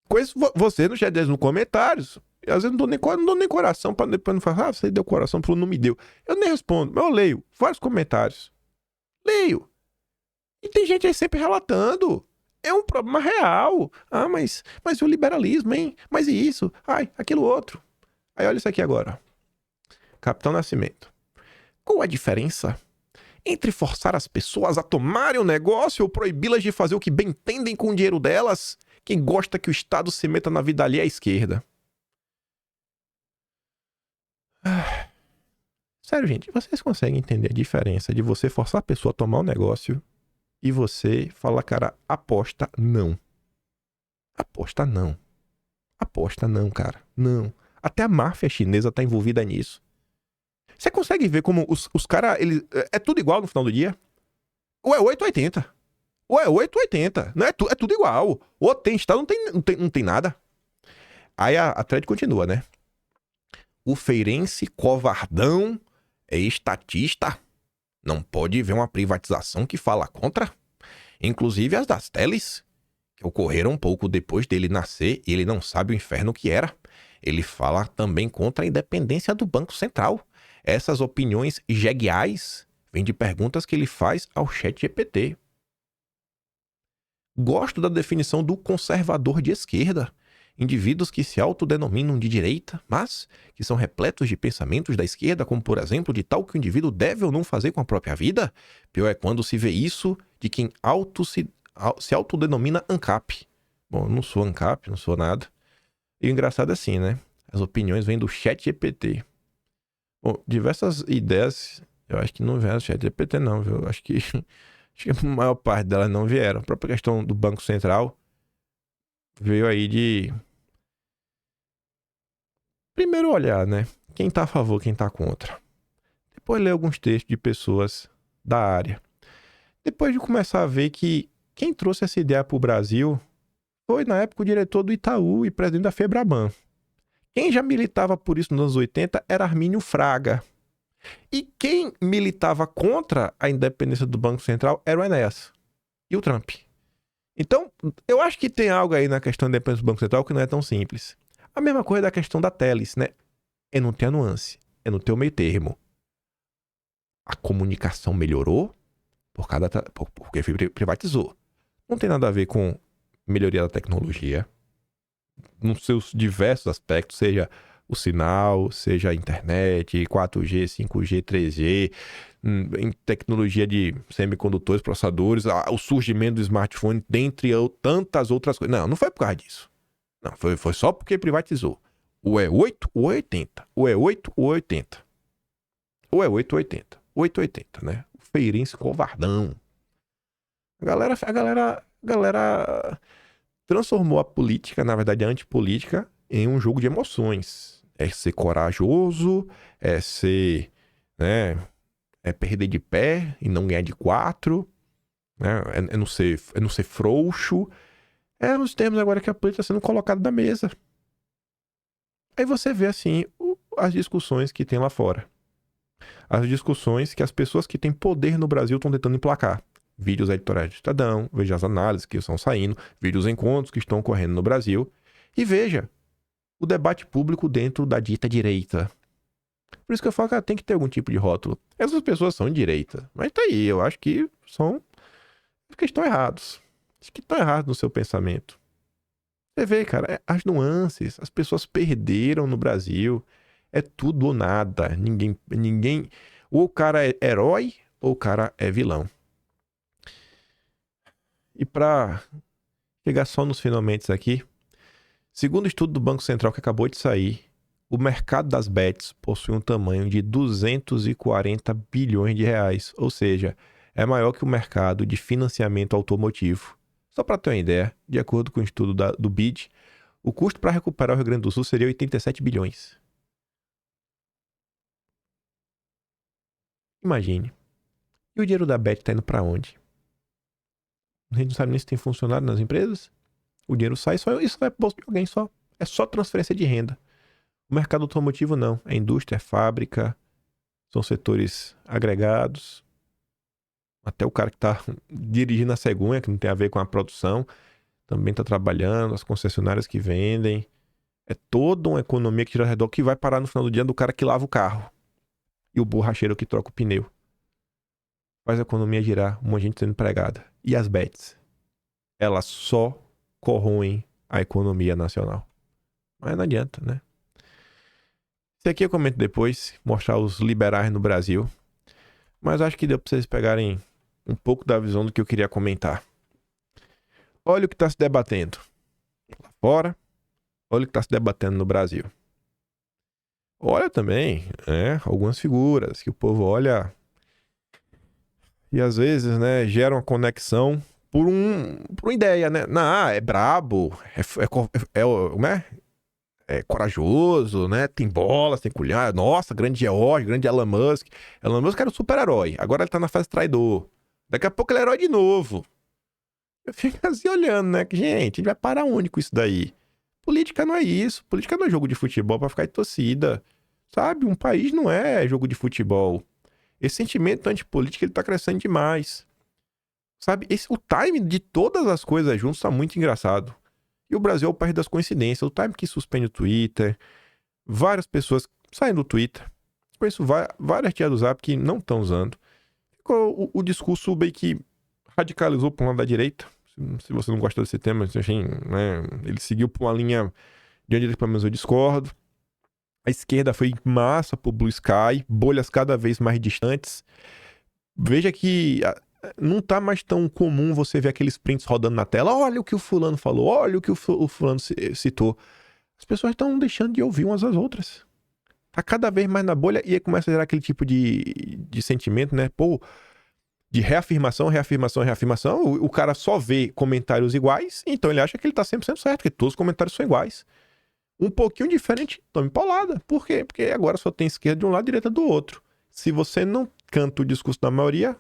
Conheço você no chat, nos comentários. Às vezes não dou nem coração pra depois não falar, você deu coração, falou, não me deu. Eu nem respondo, mas eu leio vários comentários. Leio. E tem gente aí sempre relatando. É um problema real. Ah, mas o liberalismo, hein? Mas e isso? Ai, aquilo outro. Aí olha isso aqui agora. Capitão Nascimento. Qual a diferença entre forçar as pessoas a tomarem o negócio ou proibi-las de fazer o que bem entendem com o dinheiro delas? Quem gosta que o Estado se meta na vida ali é a esquerda. Sério, gente, vocês conseguem entender a diferença de você forçar a pessoa a tomar um negócio e você falar, cara, aposta não. Aposta não. Aposta não, cara. Não. Até a máfia chinesa tá envolvida nisso. Você consegue ver como os caras, é tudo igual no final do dia? Ou é 8 ou 80? Ou é 8 ou 80? Não é, é tudo igual. Ou tem estado, não tem nada. Aí a thread continua, né? O feirense covardão é estatista. Não pode ver uma privatização que fala contra. Inclusive as das teles, que ocorreram um pouco depois dele nascer e ele não sabe o inferno que era. Ele fala também contra a independência do Banco Central. Essas opiniões jegueais vêm de perguntas que ele faz ao ChatGPT. Gosto da definição do conservador de esquerda. Indivíduos que se autodenominam de direita, mas que são repletos de pensamentos da esquerda, como por exemplo de tal que o indivíduo deve ou não fazer com a própria vida. Pior é quando se vê isso de quem se autodenomina ANCAP. Bom, eu não sou ANCAP, não sou nada. E o engraçado é assim, né? As opiniões vêm do ChatGPT. Bom, diversas ideias, eu acho que não vieram do ChatGPT não, viu? Acho que a maior parte delas não vieram. A própria questão do Banco Central veio aí de... Primeiro olhar, né? Quem tá a favor, quem tá contra. Depois ler alguns textos de pessoas da área. Depois de começar a ver que quem trouxe essa ideia pro Brasil foi, na época, o diretor do Itaú e presidente da Febraban. Quem já militava por isso nos anos 80 era Armínio Fraga. E quem militava contra a independência do Banco Central era o Enéas e o Trump. Então, eu acho que tem algo aí na questão da independência do Banco Central que não é tão simples. A mesma coisa da questão da Teles, né? É não ter a nuance, é não ter o meio termo. A comunicação melhorou porque privatizou. Não tem nada a ver com melhoria da tecnologia, nos seus diversos aspectos, seja o sinal, seja a internet, 4G, 5G, 3G, em tecnologia de semicondutores, processadores, o surgimento do smartphone, dentre tantas outras coisas. Não foi por causa disso. Não, foi só porque privatizou. Ou é 8 ou 80. Ou é 8 ou 80. Ou é 8 ou 80. 8 ou 80, né? O feirense covardão. A galera transformou a política, na verdade a antipolítica, em um jogo de emoções. É ser corajoso, é ser, né, é perder de pé e não ganhar de 4, né, é não ser frouxo. É os termos agora que a política está sendo colocada na mesa. Aí você vê, assim, as discussões que tem lá fora. As discussões que as pessoas que têm poder no Brasil estão tentando emplacar. Vídeos editoriais do Estadão, veja as análises que estão saindo, veja os encontros que estão ocorrendo no Brasil e veja o debate público dentro da dita direita. Por isso que eu falo que tem que ter algum tipo de rótulo. Essas pessoas são de direita, mas tá aí, eu acho que estão errados. Acho que estão errados no seu pensamento. Você vê, cara, as nuances, as pessoas perderam no Brasil. É tudo ou nada. Ninguém... Ou o cara é herói ou o cara é vilão. E para chegar só nos finalmente aqui, segundo o estudo do Banco Central que acabou de sair, o mercado das bets possui um tamanho de 240 bilhões de reais, ou seja, é maior que o mercado de financiamento automotivo. Só para ter uma ideia, de acordo com o estudo do BID, o custo para recuperar o Rio Grande do Sul seria 87 bilhões. Imagine. E o dinheiro da bet está indo para onde? A gente não sabe nem se tem funcionário nas empresas. O dinheiro sai, isso vai pro bolso de alguém só. É só transferência de renda. O mercado automotivo não. É indústria, é fábrica, são setores agregados. Até o cara que está dirigindo a cegonha, que não tem a ver com a produção, também está trabalhando. As concessionárias que vendem. É toda uma economia que gira ao redor que vai parar no final do dia do cara que lava o carro. E o borracheiro que troca o pneu. Faz a economia girar, um monte de gente sendo empregada. E as bets? Elas só corroem a economia nacional. Mas não adianta, né? Isso aqui eu comento depois, mostrar os liberais no Brasil. Mas acho que deu pra vocês pegarem um pouco da visão do que eu queria comentar. Olha o que tá se debatendo lá fora. Olha o que tá se debatendo no Brasil. Olha também, algumas figuras que o povo olha e às vezes, né, gera uma conexão por uma ideia, né? Não, é brabo, é corajoso, né? Tem bolas, tem culhão. Nossa, grande George, grande Elon Musk. Elon Musk era um super-herói. Agora ele tá na fase traidor. Daqui a pouco ele é herói de novo. Eu fico assim olhando, né? Que, gente, a gente vai parar onde com isso daí? Política não é isso. Política não é jogo de futebol pra ficar de torcida. Sabe? Um país não é jogo de futebol. Esse sentimento antipolítico, ele tá crescendo demais. Sabe, o time de todas as coisas juntas tá muito engraçado. E o Brasil é o país das coincidências. O time que suspende o Twitter, várias pessoas saem do Twitter. Conheço várias tias do Zap que não estão usando. Ficou o discurso meio que radicalizou para um lado da direita. Se você não gosta desse tema, assim, né, ele seguiu por uma linha de onde pelo menos eu discordo. A esquerda foi em massa pro Blue Sky, bolhas cada vez mais distantes. Veja que não tá mais tão comum você ver aqueles prints rodando na tela. Olha o que o fulano falou, olha o que o fulano citou. As pessoas estão deixando de ouvir umas às outras. Tá cada vez mais na bolha e aí começa a gerar aquele tipo de sentimento, né? Pô, de reafirmação. O cara só vê comentários iguais, então ele acha que ele tá 100% certo, porque todos os comentários são iguais. Um pouquinho diferente, tome paulada. Por quê? Porque agora só tem esquerda de um lado e direita do outro. Se você não canta o discurso da maioria...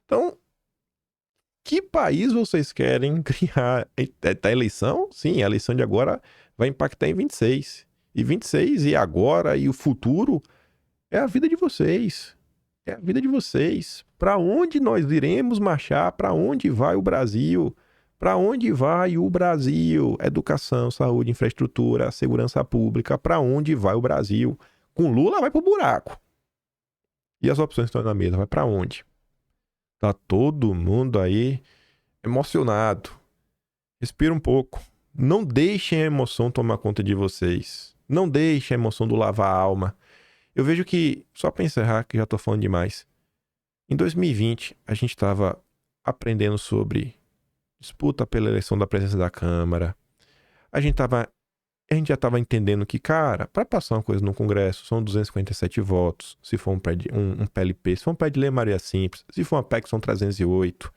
Então, que país vocês querem criar? A eleição? Sim, a eleição de agora vai impactar em 26. E 26 e agora e o futuro é a vida de vocês. É a vida de vocês. Para onde nós iremos marchar? Para onde vai o Brasil? Para onde vai o Brasil? Educação, saúde, infraestrutura, segurança pública. Para onde vai o Brasil? Com Lula vai pro buraco. E as opções que estão na mesa, vai para onde? Tá todo mundo aí emocionado. Respira um pouco. Não deixem a emoção tomar conta de vocês. Não deixem a emoção do lavar a alma. Eu vejo que, só para encerrar, que já tô falando demais, em 2020 a gente estava aprendendo sobre disputa pela eleição da presidência da Câmara. A gente já estava entendendo que, cara, para passar uma coisa no Congresso são 257 votos, se for um PLP, se for um pé de lei maioria simples, se for uma PEC são 308.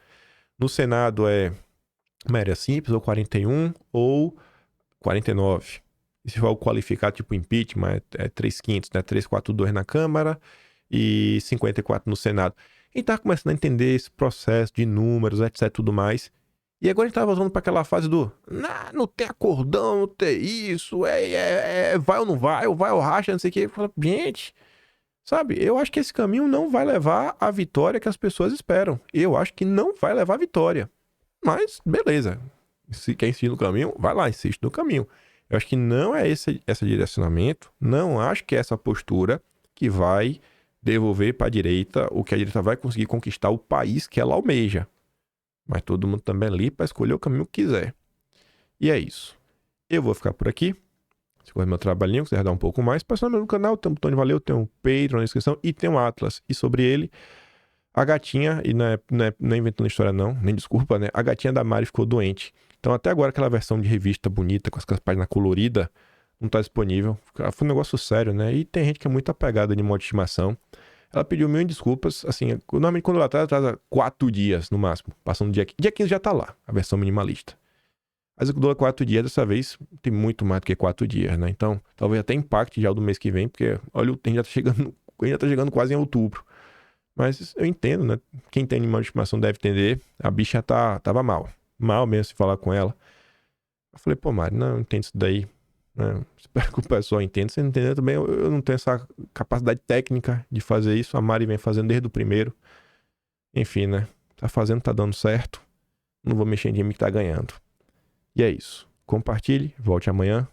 No Senado é maioria simples, ou 41, ou 49. E se for o qualificado tipo impeachment, é 3/5, né? 342 na Câmara e 54 no Senado. A gente tá começando a entender esse processo de números, etc, tudo mais. E agora a gente tá voltando para aquela fase do não tem acordão, não tem isso, vai ou não vai, ou vai ou racha, não sei o que. Gente, sabe, eu acho que esse caminho não vai levar à vitória que as pessoas esperam. Eu acho que não vai levar à vitória. Mas, beleza. Se quer insistir no caminho, vai lá, insiste no caminho. Eu acho que não é esse direcionamento, não acho que é essa postura que vai devolver para a direita o que a direita vai conseguir conquistar o país que ela almeja. Mas todo mundo também é livre para escolher o caminho que quiser. E é isso. Eu vou ficar por aqui. Se for meu trabalhinho, quiser dar um pouco mais, passa no meu canal, tem um botão de valeu, tem um Patreon na descrição e tem um Atlas. E sobre ele, a gatinha, e não é inventando história não, nem desculpa, né? A gatinha da Mari ficou doente. Então até agora aquela versão de revista bonita, com as páginas coloridas, não tá disponível. Foi um negócio sério, né? E tem gente que é muito apegada de modo de estimação. Ela pediu mil desculpas, assim, normalmente quando ela atrasa 4 dias no máximo, passando dia 15 já tá lá, a versão minimalista. Mas eu dou 4 dias, dessa vez tem muito mais do que 4 dias, né? Então, talvez até impacte já o do mês que vem, porque, olha, o tempo já tá chegando quase em outubro. Mas eu entendo, né? Quem tem animal de estimação deve entender. A bicha tava mal. Mal mesmo se falar com ela. Eu falei, pô, Mari, não entendo isso daí. Né? Espero que o pessoal entenda. Se não entender também, eu não tenho essa capacidade técnica de fazer isso. A Mari vem fazendo desde o primeiro. Enfim, né? Tá fazendo, tá dando certo. Não vou mexer em time que tá ganhando. E é isso. Compartilhe, volte amanhã.